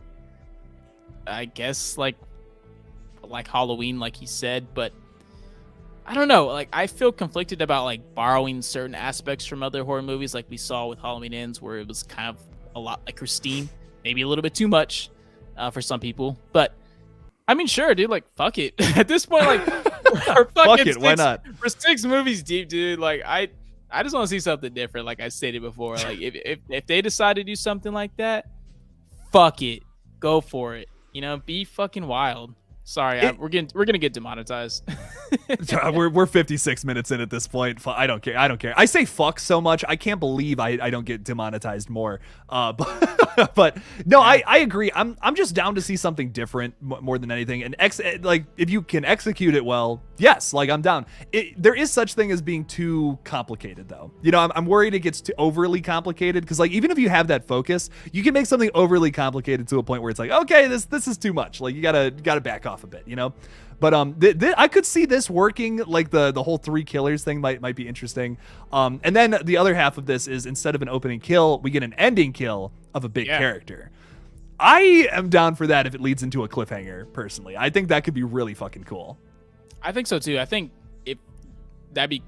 I guess, like Halloween, like he said, but I don't know. Like, I feel conflicted about, like, borrowing certain aspects from other horror movies, like we saw with Halloween Ends, where it was kind of a lot like Christine, maybe a little bit too much for some people, but I mean, sure, dude. Like, fuck it. At this point, like, fuck it. Why not? We're 6 movies deep, dude. Like, I just want to see something different. Like I stated before, like if they decide to do something like that, fuck it, go for it. You know, be fucking wild. Sorry, we're gonna get demonetized. we're 56 minutes in at this point. I don't care. I say fuck so much. I can't believe I don't get demonetized more. But no, I agree. I'm just down to see something different more than anything. And like if you can execute it well, yes, like I'm down. There is such thing as being too complicated though. You know, I'm worried it gets too overly complicated because like even if you have that focus, you can make something overly complicated to a point where it's like, okay, this is too much. Like you gotta back off a bit, you know. But I could see this working. Like the whole 3 killers thing might be interesting. And then the other half of this is instead of an opening kill, we get an ending kill of a big character. I am down for that if it leads into a cliffhanger. Personally, I think that could be really fucking cool. I think so too. I think that'd be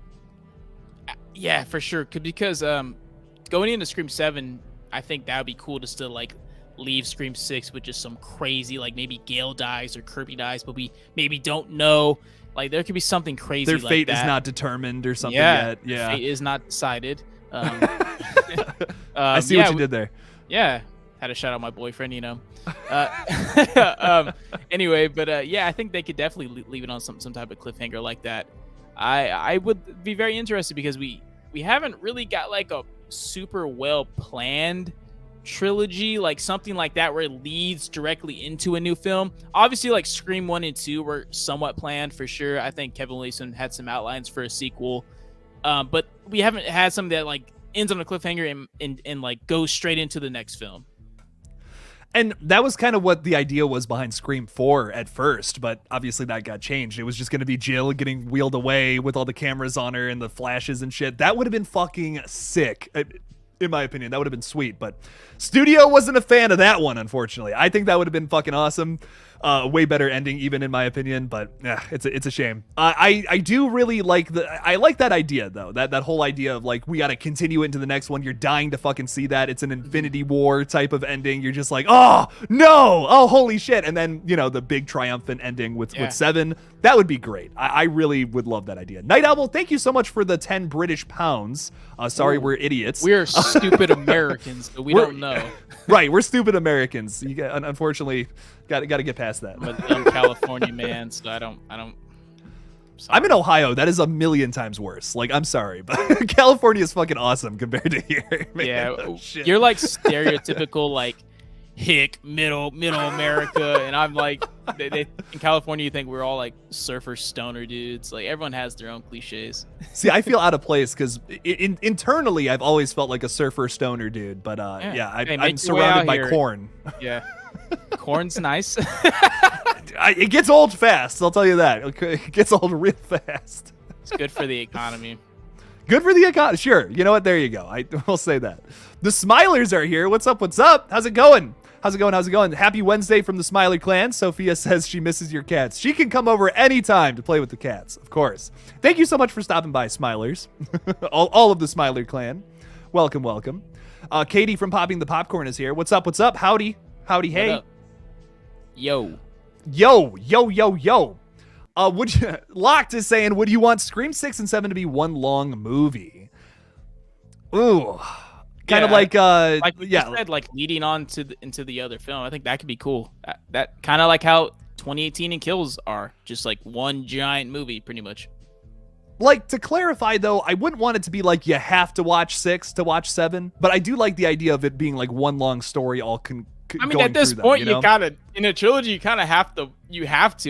for sure. Because going into Scream 7, I think that would be cool to still like leave Scream 6 with just some crazy, like maybe Gale dies or Kirby dies, but we maybe don't know. Like there could be something crazy. Their like fate that. is not determined or something yet. Yeah, fate is not decided. I see what you did there. Yeah, had to shout out my boyfriend, you know. Anyway, but I think they could definitely leave it on some type of cliffhanger like that. I would be very interested because we haven't really got like a super well planned trilogy, like something like that where it leads directly into a new film. Obviously, like Scream 1 and 2 were somewhat planned for sure. I think Kevin Williamson had some outlines for a sequel, but we haven't had something that like ends on a cliffhanger and like goes straight into the next film. And that was kind of what the idea was behind Scream 4 at first, but obviously that got changed. It was just going to be Jill getting wheeled away with all the cameras on her and the flashes and shit. That would have been fucking sick. In my opinion, that would have been sweet, but studio wasn't a fan of that one, unfortunately. I think that would have been fucking awesome. Way better ending, even in my opinion, but it's a shame. I do really like that idea though. That whole idea of like we got to continue into the next one. You're dying to fucking see that. It's an Infinity War type of ending. You're just like, oh no, oh holy shit, and then you know the big triumphant ending with 7. That would be great. I really would love that idea. Night Owl, thank you so much for the 10 British pounds. Sorry, we're idiots. We're stupid Americans, so we don't know. Right, we're stupid Americans. Unfortunately, got to get past that. I'm a dumb California man, so I don't. I'm in Ohio. That is a million times worse. Like, I'm sorry, but California is fucking awesome compared to here. Man, yeah, you're like stereotypical like hick middle America, and I'm like in California you think we're all like surfer stoner dudes. Like everyone has their own cliches. See, I feel out of place because internally I've always felt like a surfer stoner dude, but I'm surrounded by corn. Yeah, corn's nice. It gets old fast, I'll tell you that. It gets old real fast. It's good for the economy. Good for the economy. Sure. You know what? There you go. I will say that. The Smilers are here. What's up? What's up? How's it going? How's it going? Happy Wednesday from the Smiler clan. Sophia says she misses your cats. She can come over anytime to play with the cats, of course. Thank you so much for stopping by, Smilers. all of the Smiler clan. Welcome. Katie from Popping the Popcorn is here. What's up? Howdy, hey. Yo. Would you, Locked is saying, would you want Scream 6 and 7 to be one long movie? Ooh. Kind of like you said, like leading on into the other film. I think that could be cool. That kind of like how 2018 and Kills are, just like one giant movie, pretty much. Like, to clarify though, I wouldn't want it to be like you have to watch 6 to watch 7, but I do like the idea of it being like one long story all I mean, at this point, you know? you gotta, in a trilogy, you kind of have to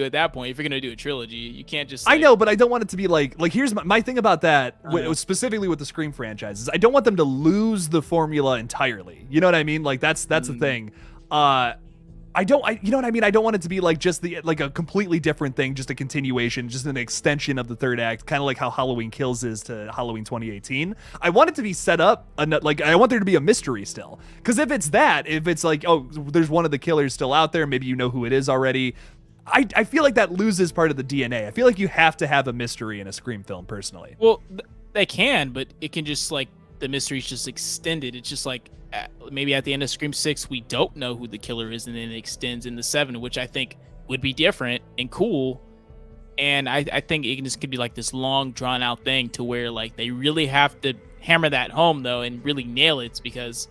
at that point, if you're gonna do a trilogy, you can't just. I know, but I don't want it to be like here's my thing about that, specifically with the Scream franchise, is I don't want them to lose the formula entirely. You know what I mean? Like that's the thing. You know what I mean? I don't want it to be like just like a completely different thing, just a continuation, just an extension of the third act, kind of like how Halloween Kills is to Halloween 2018. I want it to be set up, like I want there to be a mystery still. Because if it's like, oh, there's one of the killers still out there, maybe you know who it is already. I feel like that loses part of the DNA. I feel like you have to have a mystery in a Scream film, personally. Well, they can, but it can just like, the mystery's just extended. It's just like, maybe at the end of Scream 6 we don't know who the killer is, and then it extends into 7, which I think would be different and cool. And I think it just could be like this long drawn out thing to where like they really have to hammer that home though and really nail it, because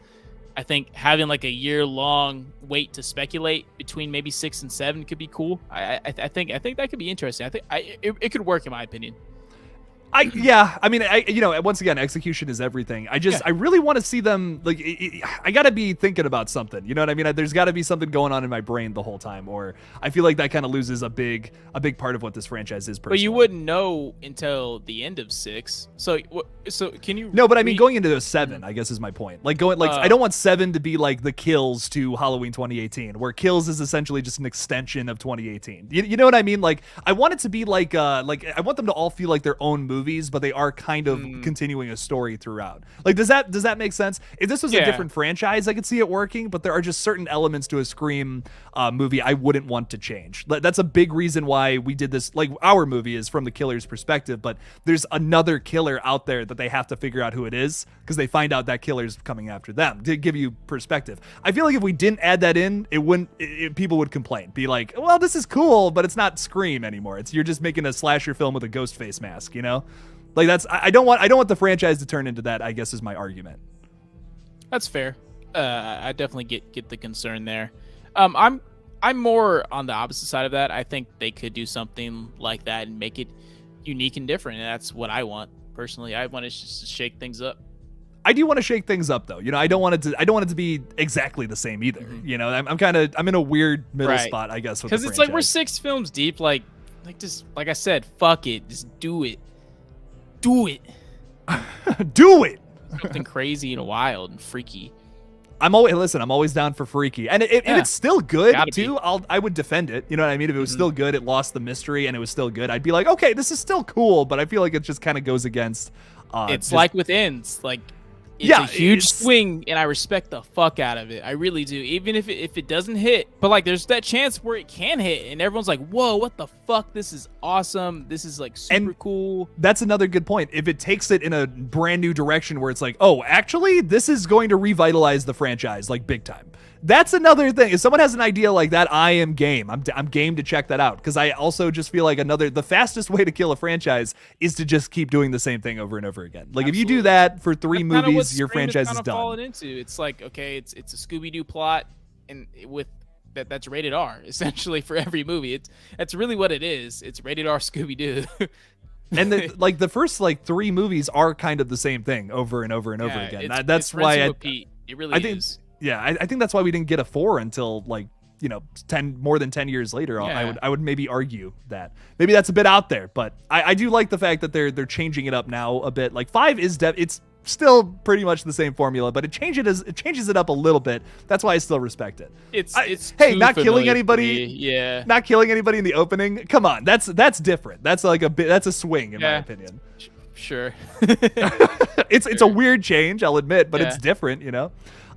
I think having like a year-long wait to speculate between maybe 6 and 7 could be cool. I think that could be interesting. I think it could work in my opinion. I mean, once again, execution is everything. I really want to see them, like, I gotta be thinking about something, you know what I mean? There's gotta be something going on in my brain the whole time, or I feel like that kind of loses a big part of what this franchise is personally. But you wouldn't know until the end of 6. So can you? No, but I mean, going into 7, I guess is my point. Like I don't want 7 to be like the Kills to Halloween 2018, where Kills is essentially just an extension of 2018. You know what I mean? Like, I want it to be like I want them to all feel like their own movies, but they are kind of continuing a story throughout. Like, does that make sense? If this was a different franchise, I could see it working, but there are just certain elements to a Scream movie I wouldn't want to change. That's a big reason why we did this. Like, our movie is from the killer's perspective, but there's another killer out there that they have to figure out who it is, because they find out that killer's coming after them, to give you perspective. I feel like if we didn't add that in, people would complain, be like, well, this is cool, but it's not Scream anymore. You're just making a slasher film with a Ghostface mask, you know? Like, I don't want the franchise to turn into that, I guess, is my argument. That's fair. I definitely get the concern there. I'm more on the opposite side of that. I think they could do something like that and make it unique and different, and that's what I want personally. I want to just shake things up. I do want to shake things up, though. You know, I don't want it to be exactly the same either. Mm-hmm. You know, I'm in a weird middle spot, I guess, with the franchise. Because it's like we're 6 films deep. Like just like I said, fuck it, just do it. Do it. Do it. Something crazy and wild and freaky. I'm always down for freaky, and if it's still good too, I would defend it. You know what I mean? If it was still good, it lost the mystery, and it was still good, I'd be like, okay, this is still cool. But I feel like it just kind of goes against. It's like with Ends, like. It's a huge swing, and I respect the fuck out of it. I really do. Even if it doesn't hit, but like there's that chance where it can hit, and everyone's like, "Whoa, what the fuck? This is awesome. This is like super cool." That's another good point. If it takes it in a brand new direction where it's like, "Oh, actually, this is going to revitalize the franchise like big time." That's another thing. If someone has an idea like that, I am game. I'm game to check that out, because I also just feel like the fastest way to kill a franchise is to just keep doing the same thing over and over again. Like, if you do that for 3 movies, your franchise is done. Fallen into. It's like, okay, it's a Scooby-Doo plot, and with that's rated R essentially for every movie. That's really what it is. It's rated R Scooby-Doo. And the first 3 movies are kind of the same thing over and over and over again. That's why it really is. Yeah, I think that's why we didn't get a 4 until more than 10 years later. Yeah. I would maybe argue that maybe that's a bit out there, but I do like the fact that they're changing it up now a bit. Like 5 is it's still pretty much the same formula, but it changes it up a little bit. That's why I still respect it. It's not killing anybody. Yeah, not killing anybody in the opening. Come on, that's different. That's like that's a swing in my opinion. Sure. It's a weird change, I'll admit, but it's different, you know.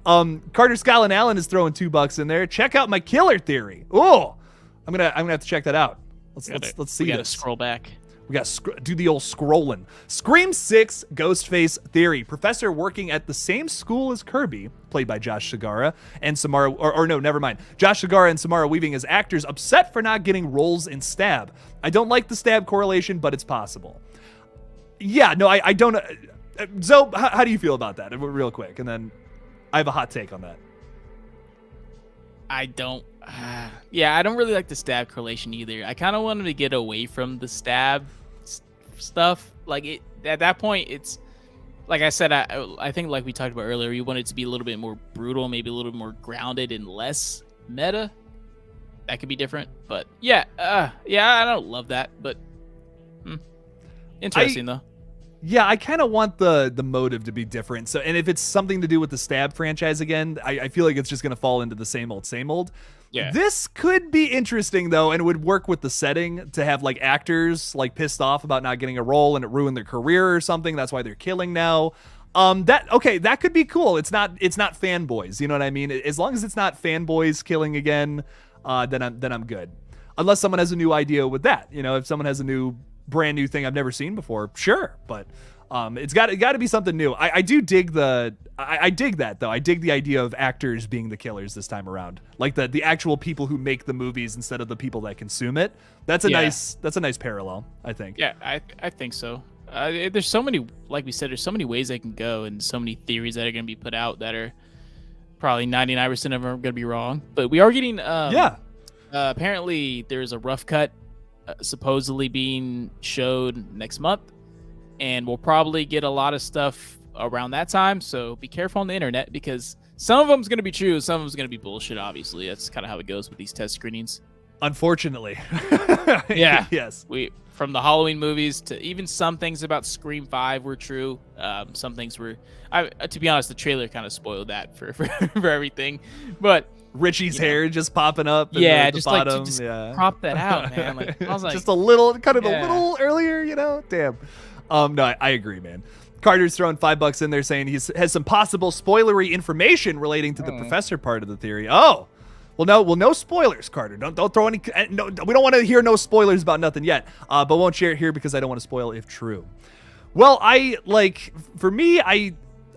Carter Scotland Allen is throwing $2 in there. Check out my killer theory. Oh, I'm gonna have to check that out. Let's see. We gotta scroll back. We gotta do the old scrolling. Scream 6 Ghostface theory. Professor working at the same school as Kirby, played by Josh Segarra, and Samara, or no, never mind. Josh Segarra and Samara Weaving as actors, upset for not getting roles in Stab. I don't like the Stab correlation, but it's possible. Yeah, no, I don't. Zoe, how do you feel about that? Real quick, and then I have a hot take on that. I don't really like the Stab correlation either. I kind of want him to get away from the Stab stuff. Like, at that point, it's like I said, I think, like we talked about earlier, you want it to be a little bit more brutal, maybe a little bit more grounded and less meta. That could be different, but I don't love that, but interesting though. Yeah, I kind of want the motive to be different. So, and if it's something to do with the Stab franchise again, I feel like it's just going to fall into the same old. Yeah. This could be interesting, though, and it would work with the setting to have, like, actors, like, pissed off about not getting a role and it ruined their career or something. That's why they're killing now. That could be cool. It's not fanboys, you know what I mean? As long as it's not fanboys killing again, then I'm good. Unless someone has a new idea with that. You know, if someone has a brand new thing I've never seen before, sure, but it's got to be something new. I do dig I dig that, though. I dig the idea of actors being the killers this time around, like the actual people who make the movies instead of the people that consume it. That's a nice parallel, I think. Yeah, I think so. There's so many, like we said, there's so many ways they can go, and so many theories that are going to be put out that are probably 99% of them are gonna be wrong, but we are getting Yeah. apparently there's a rough cut supposedly being showed next month, and we'll probably get a lot of stuff around that time. So be careful on the internet, because some of them's gonna be true, some of them's gonna be bullshit. Obviously, that's kind of how it goes with these test screenings. Unfortunately. Yeah. Yes. We from the Halloween movies to even some things about Scream 5 were true. Some things were, to be honest, the trailer kind of spoiled that for everything. But Richie's hair just popping up. In yeah, the just bottom. like just yeah. prop that out, man. Like I was like, just a little, kind of yeah. a little earlier, you know. Damn. No, I agree, man. Carter's throwing $5 in there, saying he has some possible spoilery information relating to the professor part of the theory. Oh. Well, no spoilers, Carter. Don't throw any. No, we don't want to hear no spoilers about nothing yet. But won't share it here because I don't want to spoil if true. Well, for me,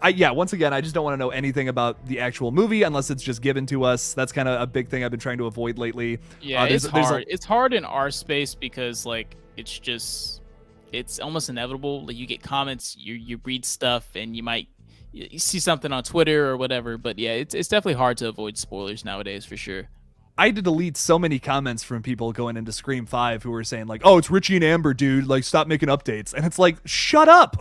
yeah. Once again, I just don't want to know anything about the actual movie unless it's just given to us. That's kind of a big thing I've been trying to avoid lately. Yeah, it's hard. It's hard in our space because like it's almost inevitable. Like you get comments, you read stuff, and you see something on Twitter or whatever. But yeah, it's definitely hard to avoid spoilers nowadays for sure. I had to delete so many comments from people going into Scream 5 who were saying like, "Oh, it's Richie and Amber, dude. Like, stop making updates." And it's like, shut up.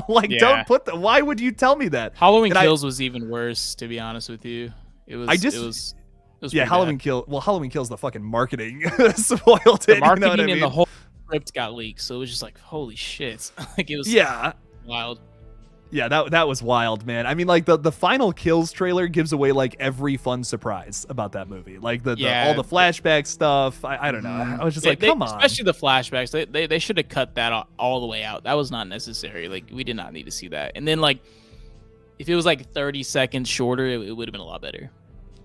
Like, don't put that. Why would you tell me that? Halloween Kills was even worse, to be honest with you. It was yeah, Halloween Kill. Well, Halloween Kills, the fucking marketing spoiled it. The marketing, you know what I mean? and the whole script got leaked, so it was just like, holy shit. Like it was wild. Yeah, that was wild, man. I mean, like the final Kills trailer gives away like every fun surprise about that movie, like all the flashback stuff. I don't know. I was just come on. Especially the flashbacks. They should have cut that all the way out. That was not necessary. Like we did not need to see that. And then like if it was like 30 seconds shorter, it would have been a lot better.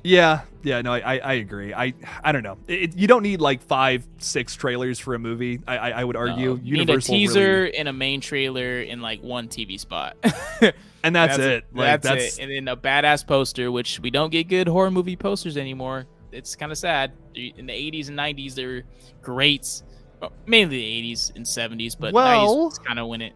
Yeah, no, I agree. I don't know. You don't need like 5-6 trailers for a movie. I would argue. You need a teaser and a main trailer and like one TV spot. And that's it. Like, that's it. And then a badass poster, which we don't get good horror movie posters anymore. It's kind of sad. In the 80s and 90s, they were great. Well, mainly the 80s and 70s, but 90s kind of when it,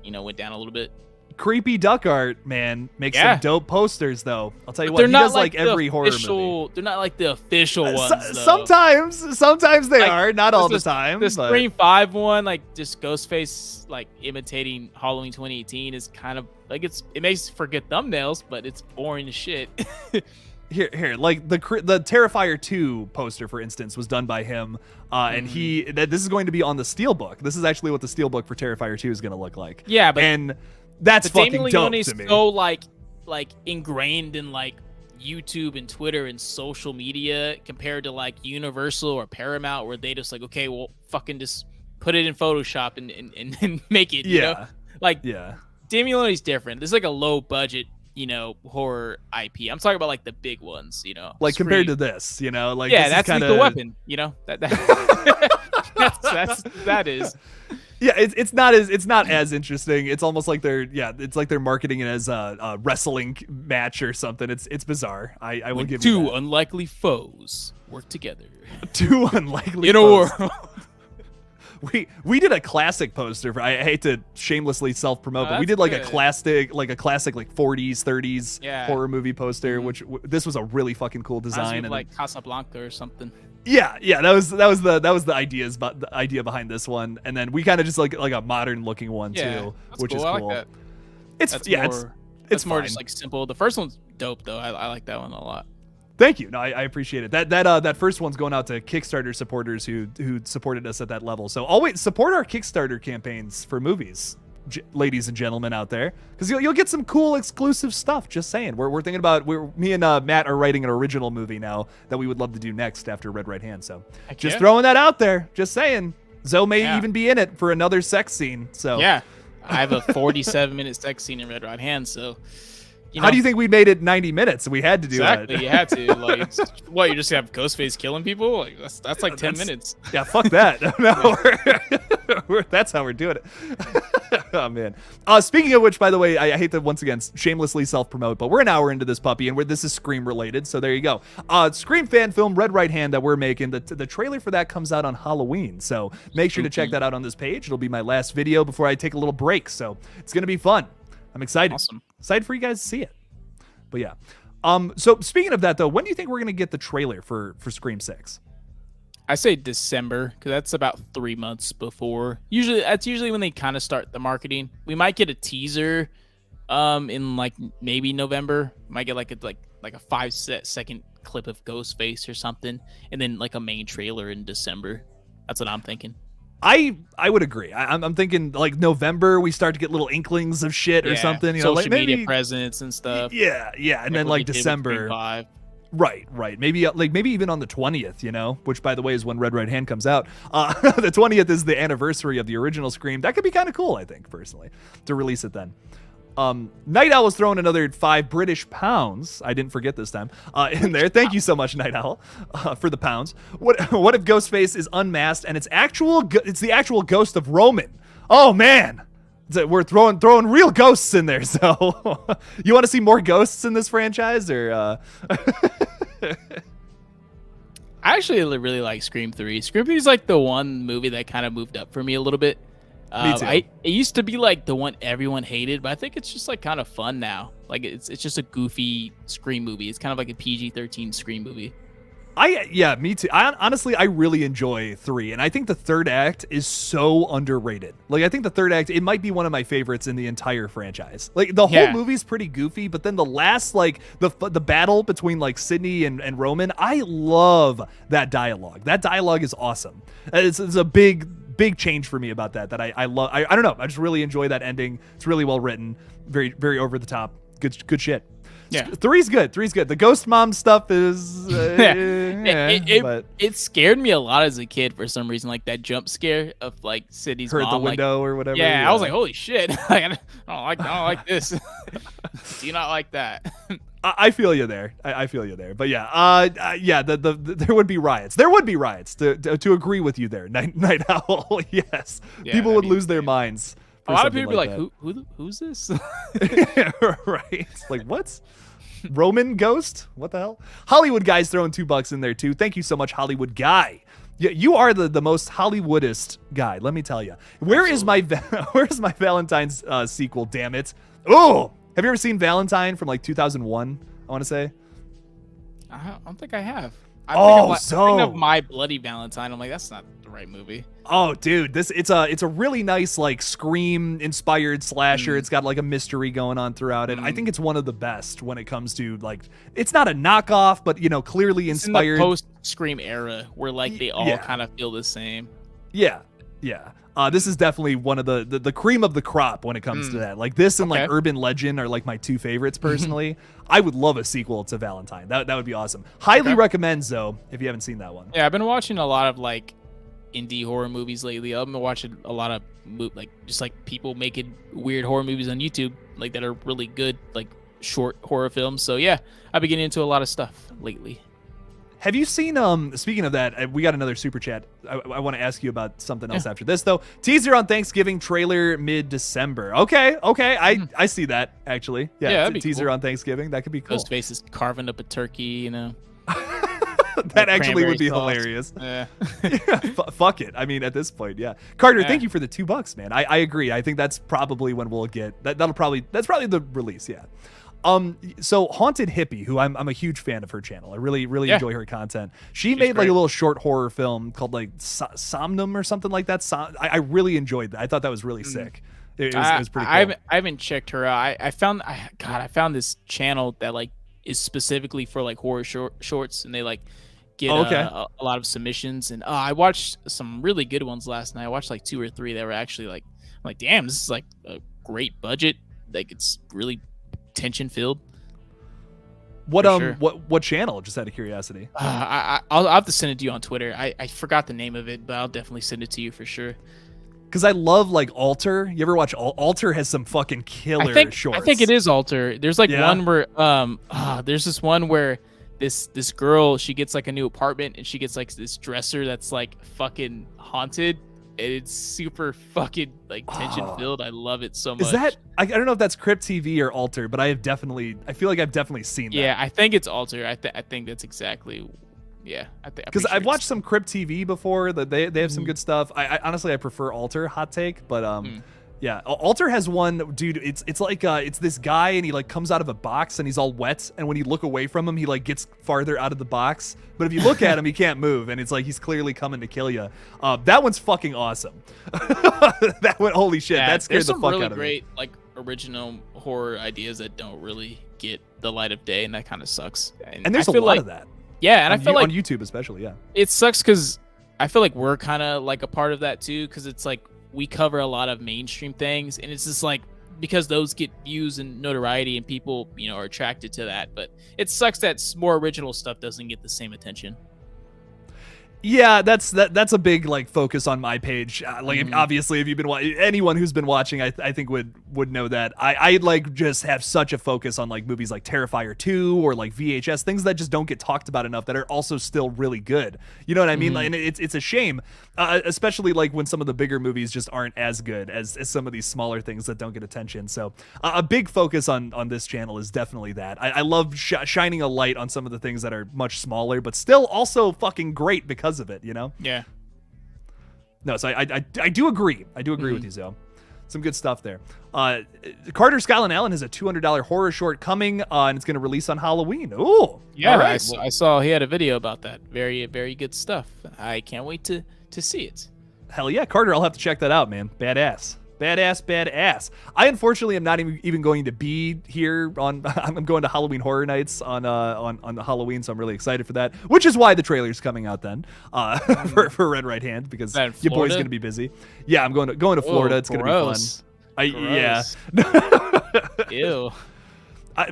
went down a little bit. Creepy Duck Art, man, makes some dope posters though. I'll tell you what, he does like every horror movie. They're not like the official ones. Sometimes they are, not all the time. The Scream 5 one, like just Ghostface, like imitating Halloween 2018, is kind of like it makes for good thumbnails, but it's boring as shit. Here, like the Terrifier 2 poster, for instance, was done by him, and this is going to be on the Steelbook. This is actually what the Steelbook for Terrifier 2 is going to look like. Yeah, but that's fucking dope to me. So like ingrained in like YouTube and Twitter and social media compared to like Universal or Paramount, where they just like, okay, well, fucking just put it in Photoshop and make it. You know? Like Damien Maloney's different. This is like a low budget, horror IP. I'm talking about like the big ones, like Scream. Compared to this, like that's kinda... Lethal Weapon, that is. Yeah, it's not as interesting. It's almost like they're marketing it as a wrestling match or something. It's bizarre. I will give you that. Two unlikely foes work together. Two unlikely in foes. A world. We did a classic poster for, I hate to shamelessly self-promote, but we did like a classic like 40s, 30s horror movie poster, which this was a really fucking cool design. And like Casablanca or something. Yeah, that was the idea behind this one, and then we kind of just like a modern looking one too, which is cool. I like that. It's more fine. Just like simple. The first one's dope though. I like that one a lot. Thank you. No, I appreciate it. That first one's going out to Kickstarter supporters who supported us at that level. So always support our Kickstarter campaigns for movies, ladies and gentlemen out there, because you'll get some cool exclusive stuff. Just saying. We're thinking about me and Matt are writing an original movie now that we would love to do next after Red Right Hand. So just throwing that out there. Just saying. Zoe may even be in it for another sex scene. So yeah, I have a 47-minute sex scene in Red Right Hand. So. How do you think we made it 90 minutes? We had to do that. Exactly, you had to. Like, what, you just have Ghostface killing people? Like that's like 10 minutes. Yeah, fuck that. No, that's how we're doing it. Oh man. Speaking of which, by the way, I hate to once again shamelessly self-promote, but we're an hour into this puppy, and this is Scream related, so there you go. Scream fan film Red Right Hand that we're making. The trailer for that comes out on Halloween, so make sure to check that out on this page. It'll be my last video before I take a little break, so it's gonna be fun. I'm excited. Awesome. Excited for you guys to see it. But yeah. So speaking of that though, when do you think we're gonna get the trailer for Scream 6? I say December because that's about 3 months before. That's usually when they kind of start the marketing. We might get a teaser, in like maybe November. Might get like a 5-second clip of Ghostface or something, and then like a main trailer in December. That's what I'm thinking. I would agree. I'm thinking like November we start to get little inklings of shit or something. You know, social like media presence and stuff. Yeah, and then like December. Right. Maybe even on the 20th, you know, which by the way is when Red Right Hand comes out. The 20th is the anniversary of the original Scream. That could be kind of cool, I think, personally, to release it then. Night Owl was throwing another £5 I didn't forget this time in there. Thank you so much, Night Owl, for the pounds. What if Ghostface is unmasked and it's the actual ghost of Roman? Oh man, we're throwing real ghosts in there. So you want to see more ghosts in this franchise, or? I actually really like Scream 3. Scream 3 is like the one movie that kind of moved up for me a little bit. Me too. It used to be like the one everyone hated, but I think it's just like kind of fun now. Like it's just a goofy Scream movie. It's kind of like a PG-13 Scream movie. Me too. Honestly, I really enjoy 3, and I think the third act is so underrated. Like, I think the third act, it might be one of my favorites in the entire franchise. Like, the whole movie's pretty goofy, but then the last, like, the battle between, like, Sydney and Roman, I love that dialogue. That dialogue is awesome. It's a big change for me about that I love. I don't know. I just really enjoy that ending. It's really well written. Very, very over the top. Good shit. Yeah, 3's good. The ghost mom stuff is it scared me a lot as a kid for some reason, like that jump scare of like Sydney's heard mom, the window or whatever. Yeah, I was like, holy shit! I don't like this. Do you not like that? I feel you there. I feel you there. But yeah, there would be riots. There would be riots to agree with you there, Night Owl. Yes, people would lose their minds. A lot of people be like, who's this? Right. Like, what? Roman ghost? What the hell? Hollywood Guy's throwing $2 in there too. Thank you so much, Hollywood Guy. Yeah, you are the most Hollywoodist guy. Let me tell you. Where's my Valentine's sequel? Damn it! Oh, have you ever seen Valentine from like 2001? I want to say. I don't think I have. I'm thinking of My Bloody Valentine. I'm like, that's not the right movie. Oh, dude, it's a really nice like Scream inspired slasher. It's got like a mystery going on throughout it. I think it's one of the best when it comes to like, it's not a knockoff, but you know, clearly inspired. In the post Scream era where like they all kind of feel the same. Yeah. This is definitely one of the cream of the crop when it comes to that. Like this and like Urban Legend are like my two favorites personally. I would love a sequel to Valentine. That would be awesome. Highly recommend though if you haven't seen that one. Yeah, I've been watching a lot of like indie horror movies lately. I've been watching a lot of like just like people making weird horror movies on YouTube like that are really good, like short horror films. So yeah, I've been getting into a lot of stuff lately. Have you seen, speaking of that, we got another super chat. I want to ask you about something else after this, though. Teaser on Thanksgiving, trailer mid-December. Okay. I see that, actually. Yeah, teaser cool. On Thanksgiving. That could be cool. Ghostface is carving up a turkey, you know. That actually would be hilarious. Yeah. Fuck it. I mean, at this point, yeah. Carter, thank you for the $2, man. I agree. I think that's probably when we'll get, that's probably the release, yeah. So Haunted Hippie, who I'm a huge fan of her channel. I really enjoy her content. She's made like a little short horror film called like Somnum or something like that. I really enjoyed that. I thought that was really sick. It was pretty cool. I haven't checked her out. I found this channel that like is specifically for like horror shorts, and they like get a lot of submissions. And I watched some really good ones last night. I watched like 2 or 3 that were actually like, I'm like, damn, this is like a great budget. Like it's really tension filled. What channel? Just out of curiosity. I'll have to send it to you on Twitter. I forgot the name of it, but I'll definitely send it to you for sure. Because I love like Alter. You ever watch Alter? Has some fucking killer shorts. I think it is Alter. There's like one where there's this one where this girl, she gets like a new apartment and she gets like this dresser that's like fucking haunted. And it's super fucking like tension filled. I love it so much. Is that? I don't know if that's Crypt TV or Alter, but I feel like I've definitely seen that. Yeah, I think it's Alter. I think that's exactly. Yeah, because I've watched some Crypt TV before. That they have some good stuff. I honestly I prefer Alter. Hot take, but Yeah, Alter has one, dude. It's like it's this guy, and he like comes out of a box, and he's all wet. And when you look away from him, he like gets farther out of the box. But if you look at him, he can't move, and it's like he's clearly coming to kill you. That one's fucking awesome. That one, holy shit, that scared the fuck really out of me. great like original horror ideas that don't really get the light of day, and that kind of sucks. And there's a feel lot like, of that. Yeah, and I feel like on YouTube especially, yeah. It sucks because I feel like we're kind of like a part of that too, because it's like we cover a lot of mainstream things, and it's just like because those get views and notoriety, and people, you know, are attracted to that. But it sucks that more original stuff doesn't get the same attention. Yeah, that's a big like focus on my page. Obviously, if you've been anyone who's been watching, I think would know that I like just have such a focus on like movies like Terrifier 2 or like VHS, things that just don't get talked about enough that are also still really good. You know what I mean? Like, and it's a shame, especially like when some of the bigger movies just aren't as good as some of these smaller things that don't get attention. So a big focus on this channel is definitely that. I love shining a light on some of the things that are much smaller, but still also fucking great because of it, you know? Yeah. No, so I do agree. I do agree with you, Zoe. Some good stuff there. Carter Scotland Allen has a $200 horror short coming, and it's going to release on Halloween. Ooh. Yeah, right. I saw he had a video about that. Very, very good stuff. I can't wait to see it. Hell yeah, Carter, I'll have to check that out, man. Badass. Badass. I unfortunately am not even going to be here on. I'm going to Halloween Horror Nights on the Halloween, so I'm really excited for that. Which is why the trailer's coming out then for Red Right Hand, because your boy's gonna be busy. Yeah, I'm going to Florida. It's gonna be fun. Yeah. Ew.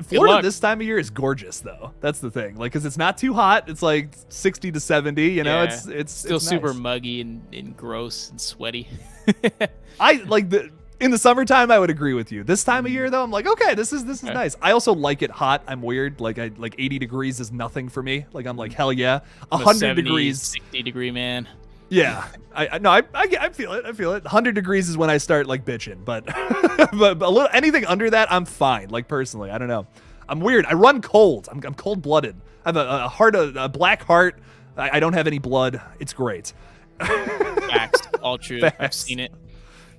Florida this time of year is gorgeous though. That's the thing. Like, cause it's not too hot. It's like 60 to 70. You know, it's still it's super nice. Muggy and gross and sweaty. I like in the summertime, I would agree with you. This time of year, though, I'm like, okay, this is nice. I also like it hot. I'm weird. Like 80 degrees is nothing for me. Like I'm like, hell yeah, 100 degrees, 60-degree man. Yeah, I feel it. I feel it. 100 degrees is when I start like bitching, but but a little anything under that, I'm fine. Like personally, I don't know. I'm weird. I run cold. I'm cold blooded. I have a black heart. I don't have any blood. It's great. Facts. All true. Facts. I've seen it.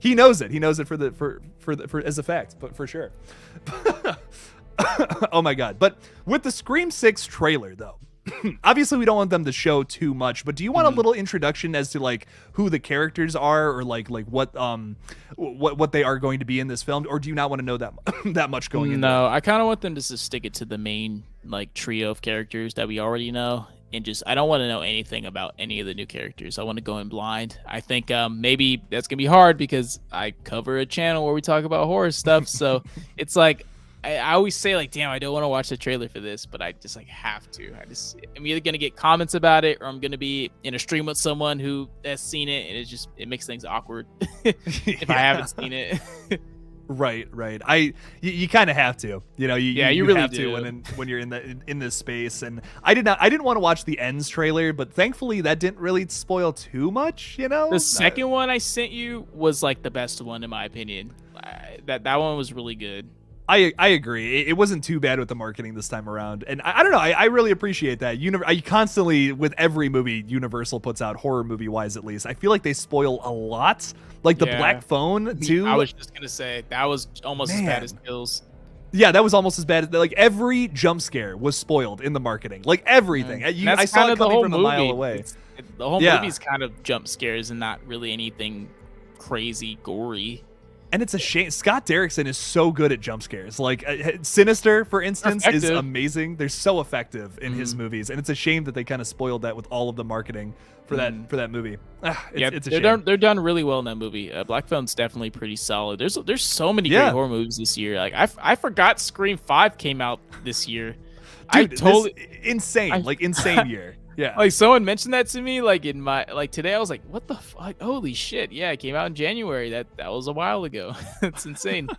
He knows it. He knows it for as a fact, but for sure. Oh my god! But with the Scream 6 trailer, though, obviously we don't want them to show too much. But do you want a little introduction as to like who the characters are, or like what they are going to be in this film, or do you not want to know that much going in? No, I kind of want them to just stick it to the main like trio of characters that we already know. And just, I don't want to know anything about any of the new characters. I want to go in blind. I think maybe that's going to be hard because I cover a channel where we talk about horror stuff. So it's like, I always say like, damn, I don't want to watch the trailer for this, but I just like have to. I'm either going to get comments about it, or I'm going to be in a stream with someone who has seen it. And it makes things awkward if I haven't seen it. Right. You kind of have to, you know. You really have do. to when you're in this space. And I didn't want to watch the Ends trailer, but thankfully that didn't really spoil too much, you know. The second one I sent you was like the best one in my opinion. That one was really good. I agree. It wasn't too bad with the marketing this time around, and I don't know. I really appreciate that. I constantly, with every movie Universal puts out, horror movie wise at least, I feel like they spoil a lot. Like the Black Phone too. I was just gonna say that was almost as bad as Kills. Yeah, that was almost as bad. Like every jump scare was spoiled in the marketing. Like everything. I saw it coming from a mile away. The whole movie's kind of jump scares and not really anything crazy gory. And it's a shame. Scott Derrickson is so good at jump scares. Like Sinister, for instance, is amazing. They're so effective in his movies, and it's a shame that they kind of spoiled that with all of the marketing for that movie. It's a shame. They're done really well in that movie. Black Phone's definitely pretty solid. There's so many great horror movies this year. Like I forgot Scream 5 came out this year. Dude, insane year. Yeah. Like someone mentioned that to me like in my today. I was like, what the fuck? Holy shit. Yeah, it came out in January. That was a while ago. It's insane.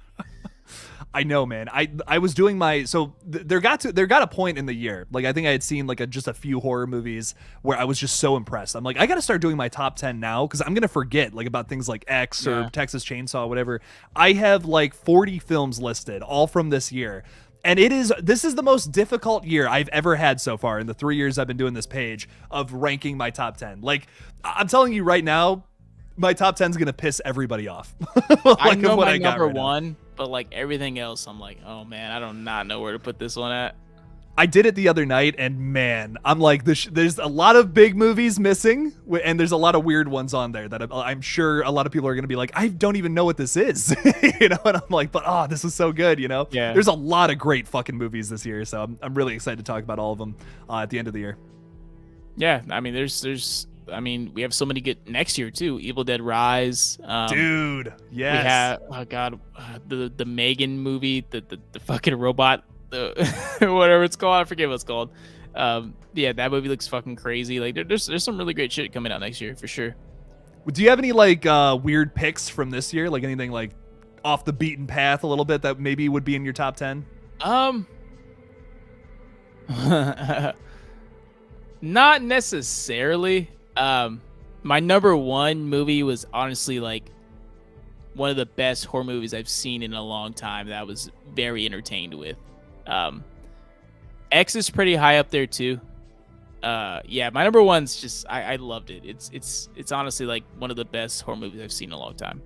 I know, man. I was doing there got a point in the year. Like I think I had seen like just a few horror movies where I was just so impressed. I'm like, I got to start doing my top 10 now because I'm going to forget like about things like X or Texas Chainsaw, whatever. I have like 40 films listed all from this year. And this is the most difficult year I've ever had so far in the 3 years I've been doing this page of ranking my top 10. Like, I'm telling you right now, my top 10 is gonna piss everybody off. I know what my got number right now. one, but like everything else, I'm like, oh man, I do not know where to put this one at. I did it the other night, and man, I'm like, there's a lot of big movies missing, and there's a lot of weird ones on there that I'm sure a lot of people are gonna be like, I don't even know what this is, you know. And I'm like, but this is so good, you know. Yeah. There's a lot of great fucking movies this year, so I'm really excited to talk about all of them at the end of the year. Yeah, I mean, I mean, we have so many good next year too. Evil Dead Rise, Dude, yes. We have, oh god, the Megan movie, the fucking robot, whatever it's called, I forget what it's called. Yeah, that movie looks fucking crazy. Like, there's some really great shit coming out next year for sure. Do you have any like weird picks from this year? Like anything like off the beaten path a little bit that maybe would be in your top 10? Not necessarily. My number one movie was honestly like one of the best horror movies I've seen in a long time that I was very entertained with. X is pretty high up there too. Yeah, my number one's just I loved it. It's honestly like one of the best horror movies I've seen in a long time.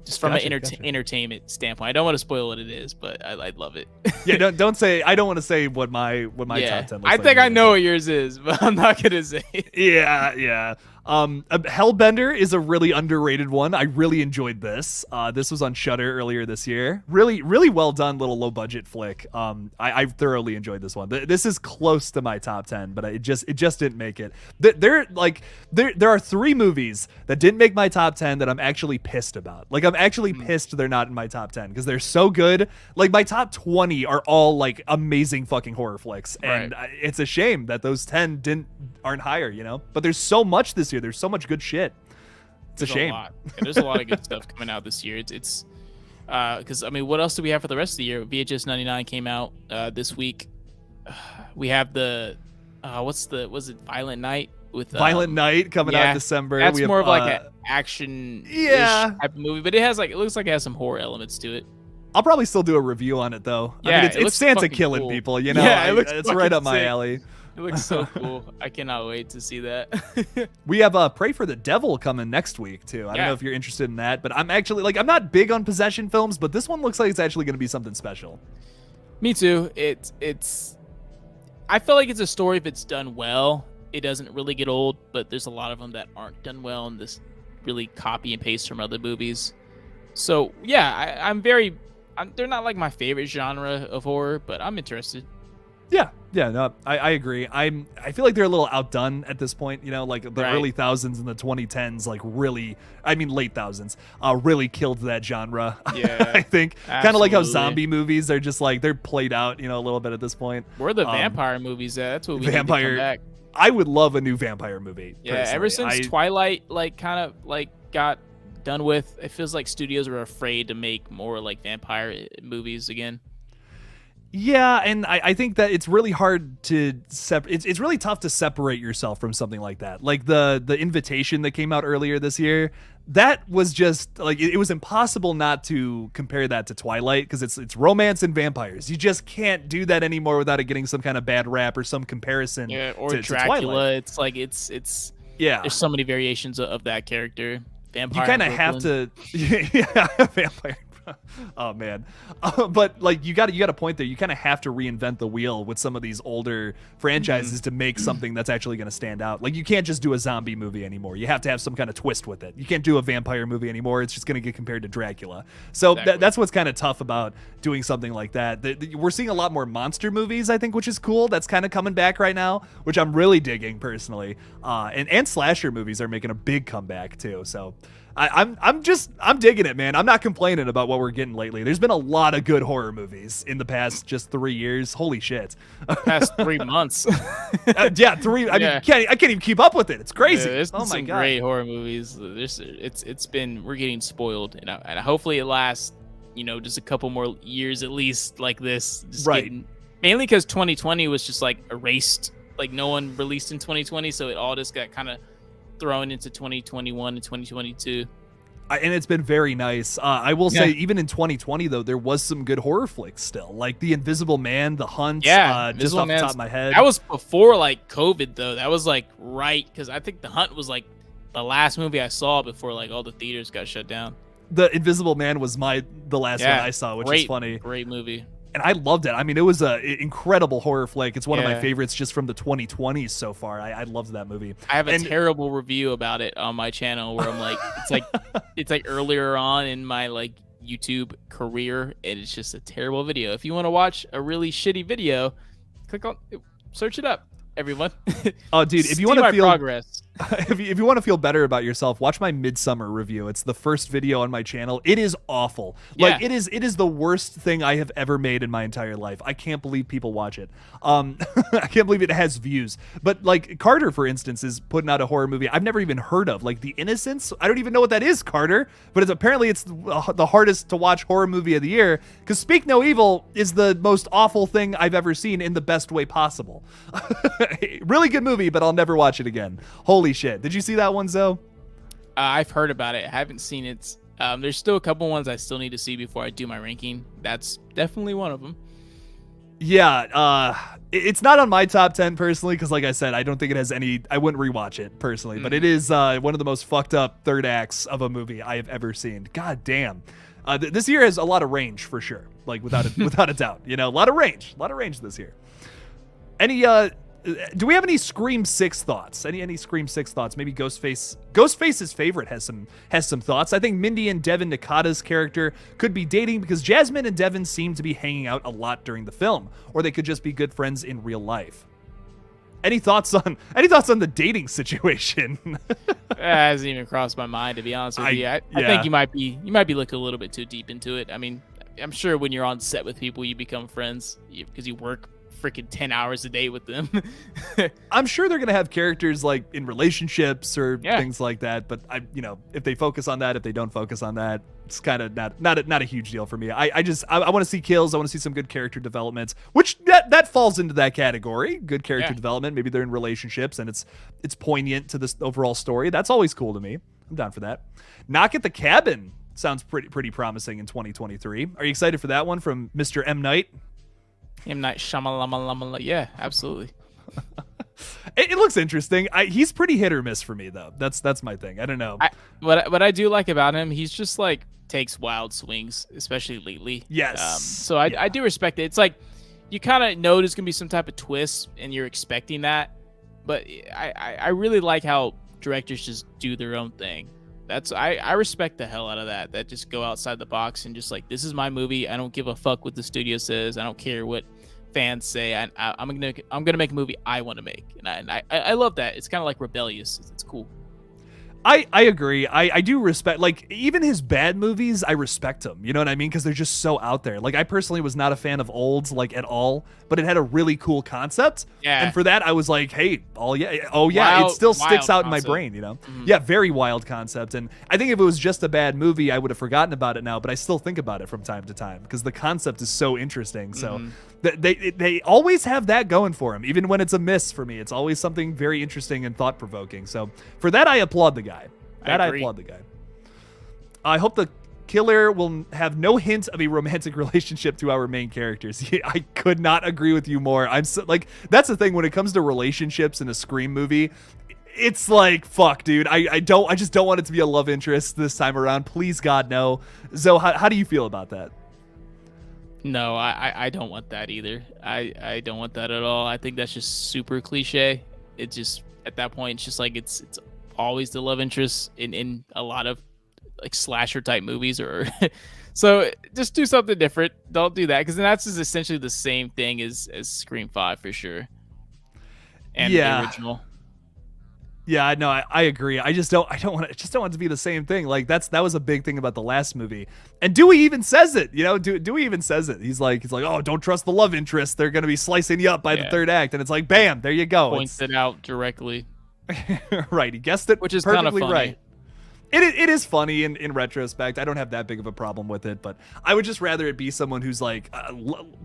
Just from an entertainment standpoint. I don't want to spoil what it is, but I love it. Yeah, don't say. I don't want to say what my top 10 looks like. I think I know what yours is, but I'm not gonna say it. Yeah. Hellbender is a really underrated one. I really enjoyed this. This was on Shudder earlier this year. Really, really well done little low budget flick. I thoroughly enjoyed this one. This is close to my top 10, but it just didn't make it. There are 3 movies that didn't make my top 10 that I'm actually pissed about. Like, I'm actually pissed they're not in my top 10 because they're so good. Like, my top 20 are all like amazing fucking horror flicks, and it's a shame that those 10 aren't higher, you know. But there's so much this year. There's so much good shit. It's a shame. There's a lot of good stuff coming out this year. It's because I mean, what else do we have for the rest of the year? VHS 99 came out this week. We have the was it Violent Night with Violent Night coming out in December. That's more of like an action type of movie, but it looks like it has some horror elements to it. I'll probably still do a review on it though. Yeah, I mean, it's Santa killing cool. people, you know. Yeah, it's right up my alley. It looks so cool. I cannot wait to see that. We have Pray for the Devil coming next week too. I don't know if you're interested in that, but I'm actually I'm not big on possession films, but this one looks like it's actually going to be something special. Me too. It's I feel like it's a story if it's done well. It doesn't really get old, but there's a lot of them that aren't done well and this really copy and paste from other movies. So yeah, they're not like my favorite genre of horror, but I'm interested. Yeah, no, I agree. I feel like they're a little outdone at this point, you know, like the early thousands and the 2010s, like really, I mean late thousands, really killed that genre. Yeah, I think kind of like how zombie movies are just like they're played out, you know, a little bit at this point. Where are the vampire movies at? That's what we need to come back. I would love a new vampire movie. Yeah, personally. ever since Twilight kind of got done with, it feels like studios were afraid to make more like vampire movies again. Yeah, and I think that it's really hard to it's really tough to separate yourself from something like that. Like the Invitation that came out earlier this year, that was just like it was impossible not to compare that to Twilight because it's romance and vampires. You just can't do that anymore without it getting some kind of bad rap or some comparison. Yeah, or to Dracula. Twilight. It's like it's there's so many variations of that character. Vampire. You kind of have to vampire. Oh man, but like you got a point there. You kind of have to reinvent the wheel with some of these older franchises to make something that's actually going to stand out. Like you can't just do a zombie movie anymore. You have to have some kind of twist with it. You can't do a vampire movie anymore. It's just going to get compared to Dracula. So that's what's kind of tough about doing something like that. We're seeing a lot more monster movies, I think, which is cool. That's kind of coming back right now, which I'm really digging personally. And slasher movies are making a big comeback too. So. I'm digging it, man. I'm not complaining about what we're getting lately. There's been a lot of good horror movies in the past just 3 years. Holy shit. Past 3 months. Yeah, 3. I mean, I can't even keep up with it. It's crazy. Yeah, there's been some great horror movies. We're getting spoiled, and hopefully it lasts, you know, just a couple more years at least like this. Mainly because 2020 was just like erased. Like no one released in 2020, so it all just got kind of thrown into 2021 and 2022. And it's been very nice. I will say, even in 2020, though, there was some good horror flicks still. Like The Invisible Man, The Hunt, just off the top of my head. That was before, like, COVID, though. That was, like, right, because I think The Hunt was, like, the last movie I saw before like all the theaters got shut down. The Invisible Man was the last one I saw, which is funny. Great movie. And I loved it. I mean, it was an incredible horror flick. It's one of my Yeah. favorites just from the 2020s so far. I loved that movie. I have a terrible review about it on my channel where I'm like, it's like earlier on in my like YouTube career, and it's just a terrible video. If you want to watch a really shitty video, search it up, everyone. Oh, dude, if you want to feel progress, if you want to feel better about yourself, watch my Midsummer review. It's the first video on my channel. It is awful. Like it is the worst thing I have ever made in my entire life. I can't believe people watch it. I can't believe it has views. But like Carter, for instance, is putting out a horror movie I've never even heard of, like The Innocents. I don't even know what that is, Carter. But apparently it's the hardest to watch horror movie of the year, because Speak No Evil is the most awful thing I've ever seen in the best way possible. Really good movie, but I'll never watch it again. Holy shit. Did you see that one, Zoe? I've heard about it. I haven't seen it. There's still a couple ones I still need to see before I do my ranking. That's definitely one of them. Yeah, it's not on my top 10 personally, because like I said, I don't think it has any, I wouldn't rewatch it personally, but it is one of the most fucked up third acts of a movie I have ever seen. God damn. This year has a lot of range for sure, like without a doubt, you know, a lot of range this year. Any do we have any Scream 6 thoughts? Any Scream 6 thoughts? Maybe Ghostface's favorite has some thoughts. I think Mindy and Devin Nakata's character could be dating because Jasmine and Devin seem to be hanging out a lot during the film, or they could just be good friends in real life. Any thoughts on the dating situation? It hasn't even crossed my mind, to be honest with you. I think you might be looking a little bit too deep into it. I mean, I'm sure when you're on set with people, you become friends because you work freaking 10 hours a day with them. I'm sure they're gonna have characters like in relationships or things like that, but if they focus on that, if they don't focus on that, it's kind of not a huge deal for me. I want to see kills. I want to see some good character developments, which that falls into that category. Good character development. Maybe they're in relationships and it's poignant to this overall story. That's always cool to me. I'm down for that. Knock at the Cabin sounds pretty promising in 2023. Are you excited for that one from Mr. M. Night? M. Night Shyamalan. Yeah, absolutely. It looks interesting. He's pretty hit or miss for me, though. That's my thing. I don't know. What I do like about him, he's just like takes wild swings, especially lately. Yes. So I do respect it. It's like you kind of know there's gonna be some type of twist, and you're expecting that. But I really like how directors just do their own thing. I respect the hell out of that just go outside the box and just like, this is my movie. I don't give a fuck what the studio says. I don't care what fans say. I'm gonna make a movie I want to make, and I love that. It's kind of like rebellious. It's cool. I agree. I do respect, like, even his bad movies, I respect him. You know what I mean? Because they're just so out there. Like, I personally was not a fan of Olds, like, at all, but it had a really cool concept. Yeah. And for that, I was like, hey, it still sticks out in my brain, you know? Mm-hmm. Yeah, very wild concept. And I think if it was just a bad movie, I would have forgotten about it now, but I still think about it from time to time because the concept is so interesting. So they always have that going for him. Even when it's a miss for me, it's always something very interesting and thought-provoking. So for that, I applaud the guy. I applaud the guy. I hope the killer will have no hint of a romantic relationship to our main characters. I could not agree with you more. I'm so, like, that's the thing when it comes to relationships in a Scream movie. It's like, fuck, dude. I just don't want it to be a love interest this time around. Please, God, no. Zoe, how do you feel about that? No, I don't want that either. I don't want that at all. I think that's just super cliche. It just, at that point, it's just like it's always the love interest in a lot of like slasher type movies, or so just do something different. Don't do that, because then that's just essentially the same thing as Scream 5 for sure. And the original. Yeah, no, I agree. I don't want it to be the same thing. Like that was a big thing about the last movie. And Dewey even says it, you know, Dewey even says it. He's like, oh, don't trust the love interest. They're going to be slicing you up by the third act. And it's like, bam, there you go. Points it out directly. Right. He guessed it, which is kind of funny. Right. It is funny in retrospect. I don't have that big of a problem with it, but I would just rather it be someone who's like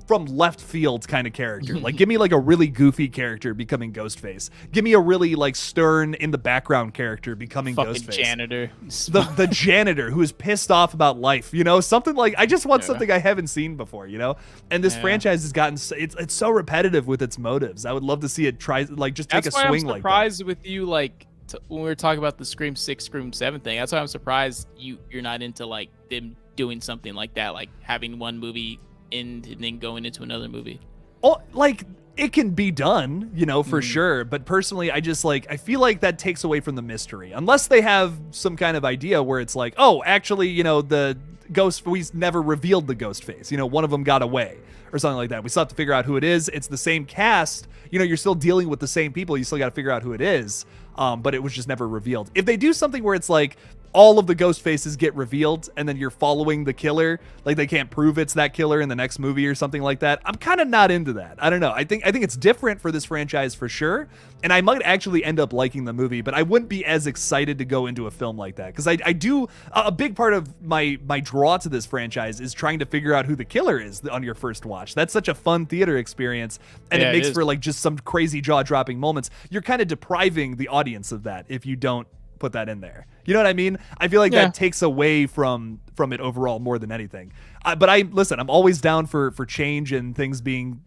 from left field kind of character. Like, give me like a really goofy character becoming Ghostface. Give me a really like stern in the background character becoming Ghostface. Janitor. The janitor who is pissed off about life. You know, something like, I just want something I haven't seen before. You know, and this franchise has gotten it's so repetitive with its motives. I would love to see it try like just take a swing like that. I'm surprised with you like when we were talking about the Scream 6, Scream 7 thing, that's why I'm surprised you're not into like them doing something like that, like having one movie end and then going into another movie. Oh, like it can be done, you know, for sure. But personally, I just like, I feel like that takes away from the mystery. Unless they have some kind of idea where it's like, oh, actually, you know, the ghost, we never revealed the ghost face. You know, one of them got away or something like that. We still have to figure out who it is. It's the same cast. You know, you're still dealing with the same people. You still got to figure out who it is. But it was just never revealed. If they do something where it's like all of the ghost faces get revealed and then you're following the killer, like they can't prove it's that killer in the next movie or something like that, I'm kind of not into that. I don't know. I think it's different for this franchise for sure. And I might actually end up liking the movie, but I wouldn't be as excited to go into a film like that. Because I do, a big part of my draw to this franchise is trying to figure out who the killer is on your first watch. That's such a fun theater experience. And it makes for like just some crazy jaw-dropping moments. You're kind of depriving the audience of that if you don't put that in there. You know what I mean? I feel like that takes away from it overall more than anything. But I'm always down for change and things being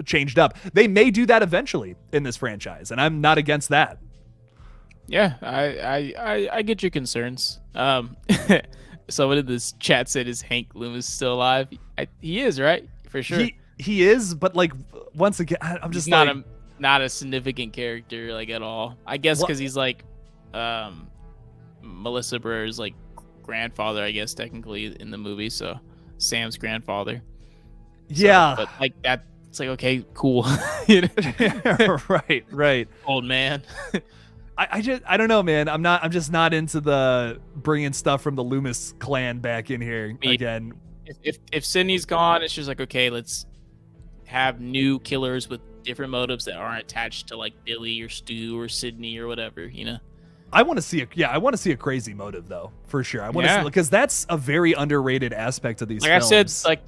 changed up. They may do that eventually in this franchise, and I'm not against that. Yeah, I get your concerns. Someone in this chat said, is Hank Loomis still alive? He is, right? For sure. He is, but like once again, I'm just he's not a significant character like at all. I guess because he's like Melissa Brer's like grandfather, I guess technically in the movie, so Sam's grandfather. Yeah, but like that, it's like okay, cool. You know? right. Old man. I don't know, man. I'm just not into the bringing stuff from the Loomis clan back in here again. If Sydney's gone, it's just like okay, let's have new killers with different motives that aren't attached to like Billy or Stu or Sydney or whatever, you know. I want to see a crazy motive though, for sure. I want to see, because that's a very underrated aspect of these films. I said, like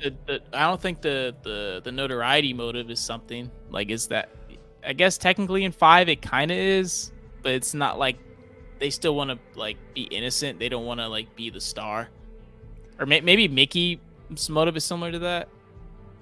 I don't think the notoriety motive is something like is that. I guess technically in 5 it kind of is, but it's not like they still want to like be innocent. They don't want to like be the star, or maybe Mickey's motive is similar to that.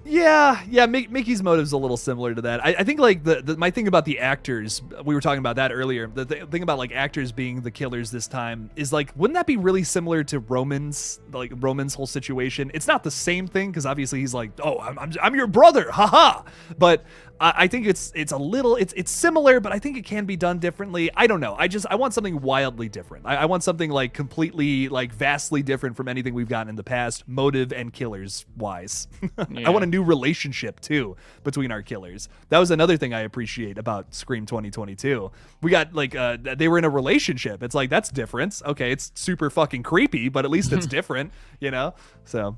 Yeah. Mickey's motive's a little similar to that. I think like my thing about the actors, we were talking about that earlier. The thing about like actors being the killers this time is like, wouldn't that be really similar to Roman's whole situation? It's not the same thing because obviously he's like, oh, I'm your brother, haha. But I think it's a little, it's similar, but I think it can be done differently. I don't know. I want something wildly different. I want something like completely, like vastly different from anything we've gotten in the past, motive and killers wise. I want a new relationship too between our killers. That was another thing I appreciate about Scream 2022. We got like, they were in a relationship. It's like, that's different. Okay, it's super fucking creepy, but at least it's different, you know? So.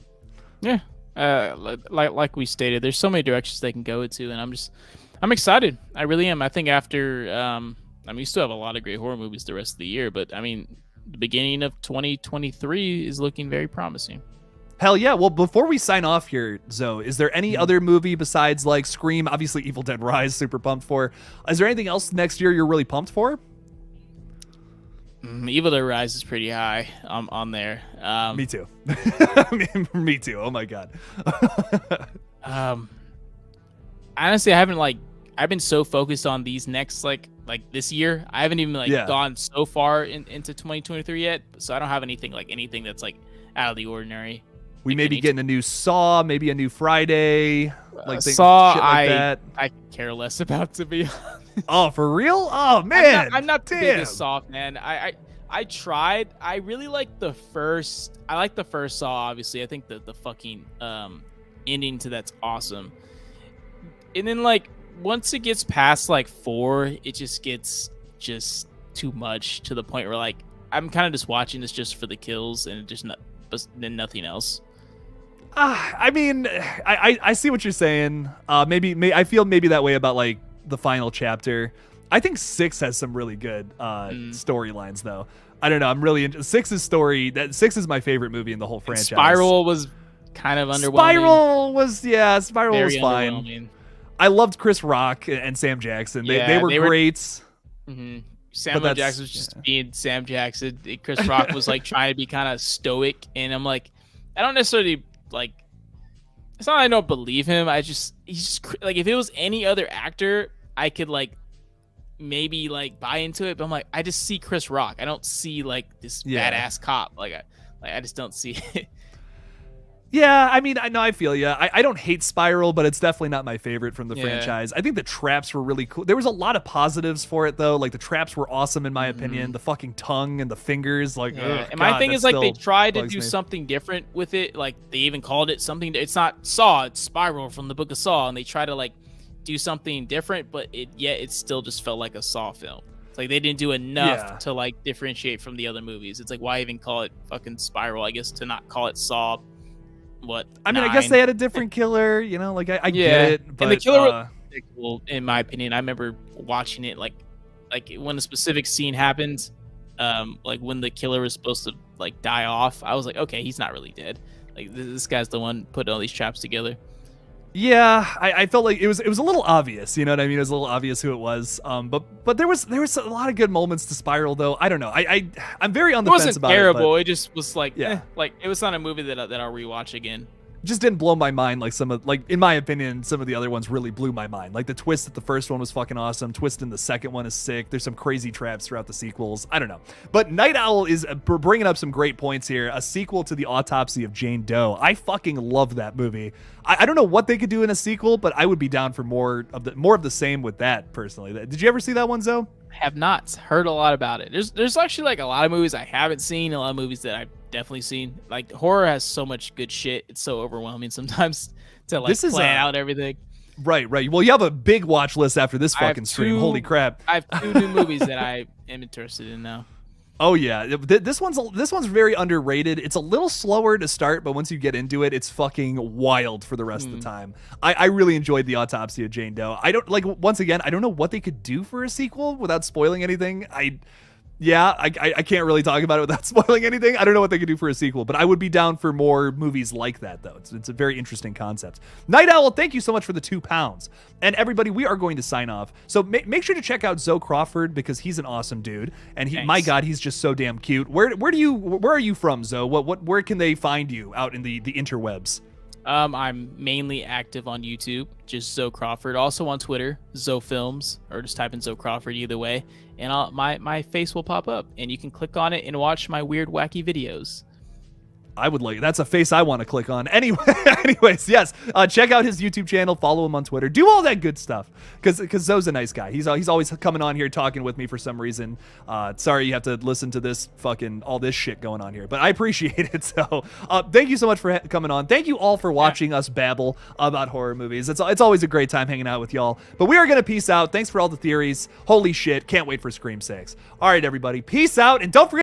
Yeah. Like we stated, there's so many directions they can go into, and I'm excited. I really am. I think after, we still have a lot of great horror movies the rest of the year, but I mean, the beginning of 2023 is looking very promising. Hell yeah. Well, before we sign off here, Zoe, is there any other movie besides like Scream, obviously Evil Dead Rise, super pumped for? Is there anything else next year you're really pumped for? Evil Dead Rise is pretty high on there. Me too. Me too. Oh my god. Honestly, I've been so focused on these next like this year. I haven't even gone so far into 2023 yet, so I don't have anything that's like out of the ordinary. We may be getting a new Saw, maybe a new Friday, like Saw. Shit like that. I care less about, to be honest. Oh, for real? Oh man, I'm not the biggest Saw fan. I tried. I really like the first. I like the first Saw. Obviously, I think the fucking ending to that's awesome. And then like once it gets past like 4, it just gets too much to the point where like I'm kind of just watching this just for the kills and then nothing else. I mean, I see what you're saying. Maybe I feel maybe that way about like the final chapter. I think 6 has some really good storylines though. I don't know. I'm really into 6's story. 6 is my favorite movie in the whole franchise. Spiral was kind of underwhelming. Spiral was fine. I loved Chris Rock and Sam Jackson. They were great. Mm-hmm. Samuel Jackson was just being Sam Jackson. Chris Rock was like trying to be kind of stoic, and I'm like, I don't necessarily like. It's not that I don't believe him. He's just like, if it was any other actor, I could like maybe like buy into it, but I'm like, I just see Chris Rock. I don't see like this badass cop. I just don't see it. Yeah, I mean, I know I feel you. I don't hate Spiral, but it's definitely not my favorite from the franchise. I think the traps were really cool. There was a lot of positives for it, though. Like, the traps were awesome, in my opinion. The fucking tongue and the fingers, like, ugh, and my thing is, like, they tried to do me. something different with it. Like, they even called it something. It's not Saw, it's Spiral from the Book of Saw, and they try to, like, do something different, but it still just felt like a Saw film. It's like they didn't do enough to, like, differentiate from the other movies. It's like, why even call it fucking Spiral, I guess, to not call it Saw. I mean, 9. I guess they had a different killer, you know, like I get it, but and the killer was cool, in my opinion. I remember watching it like when a specific scene happened, like when the killer was supposed to like die off, I was like, okay, he's not really dead. Like this guy's the one putting all these traps together. Yeah, I felt like it was a little obvious, you know what I mean? It was a little obvious who it was. But there was a lot of good moments to Spiral, though. I don't know. I'm very on the fence about it. It wasn't terrible. It just was like, like it was not a movie that I'll rewatch again. Just didn't blow my mind like in my opinion, some of the other ones really blew my mind. Like the twist at the first one was fucking awesome. Twist in the second one is sick. There's some crazy traps throughout the sequels. I don't know. But Night Owl is bringing up some great points here. A sequel to The Autopsy of Jane Doe. I fucking love that movie. I don't know what they could do in a sequel, but I would be down for more of the same with that personally. Did you ever see that one, Zoe? Have not heard a lot about it. There's actually like a lot of movies I haven't seen, a lot of movies that I've definitely seen. Like horror has so much good shit. It's so overwhelming sometimes to like plan out everything. Right. Well, you have a big watch list after this fucking stream. Holy crap. I have 2 new movies that I am interested in now. Oh yeah, this one's very underrated. It's a little slower to start, but once you get into it, it's fucking wild for the rest of the time. I really enjoyed The Autopsy of Jane Doe. I don't once again, I don't know what they could do for a sequel without spoiling anything. I can't really talk about it without spoiling anything. I don't know what they could do for a sequel, but I would be down for more movies like that, though. It's a very interesting concept. Night Owl, thank you so much for the £2. And everybody, we are going to sign off. So make sure to check out Zoe Crawford because he's an awesome dude, and my God, he's just so damn cute. Where are you from, Zoe? Where can they find you out in the interwebs? I'm mainly active on YouTube, just Zoe Crawford. Also on Twitter, Zoe Films, or just type in Zoe Crawford either way, and my face will pop up, and you can click on it and watch my weird, wacky videos. That's a face I want to click on. Anyways, yes. Check out his YouTube channel. Follow him on Twitter. Do all that good stuff. Because Zoe's a nice guy. He's always coming on here talking with me for some reason. Sorry you have to listen to this fucking all this shit going on here. But I appreciate it. So thank you so much for coming on. Thank you all for watching us babble about horror movies. It's always a great time hanging out with y'all. But we are going to peace out. Thanks for all the theories. Holy shit. Can't wait for Scream 6. All right, everybody. Peace out. And don't forget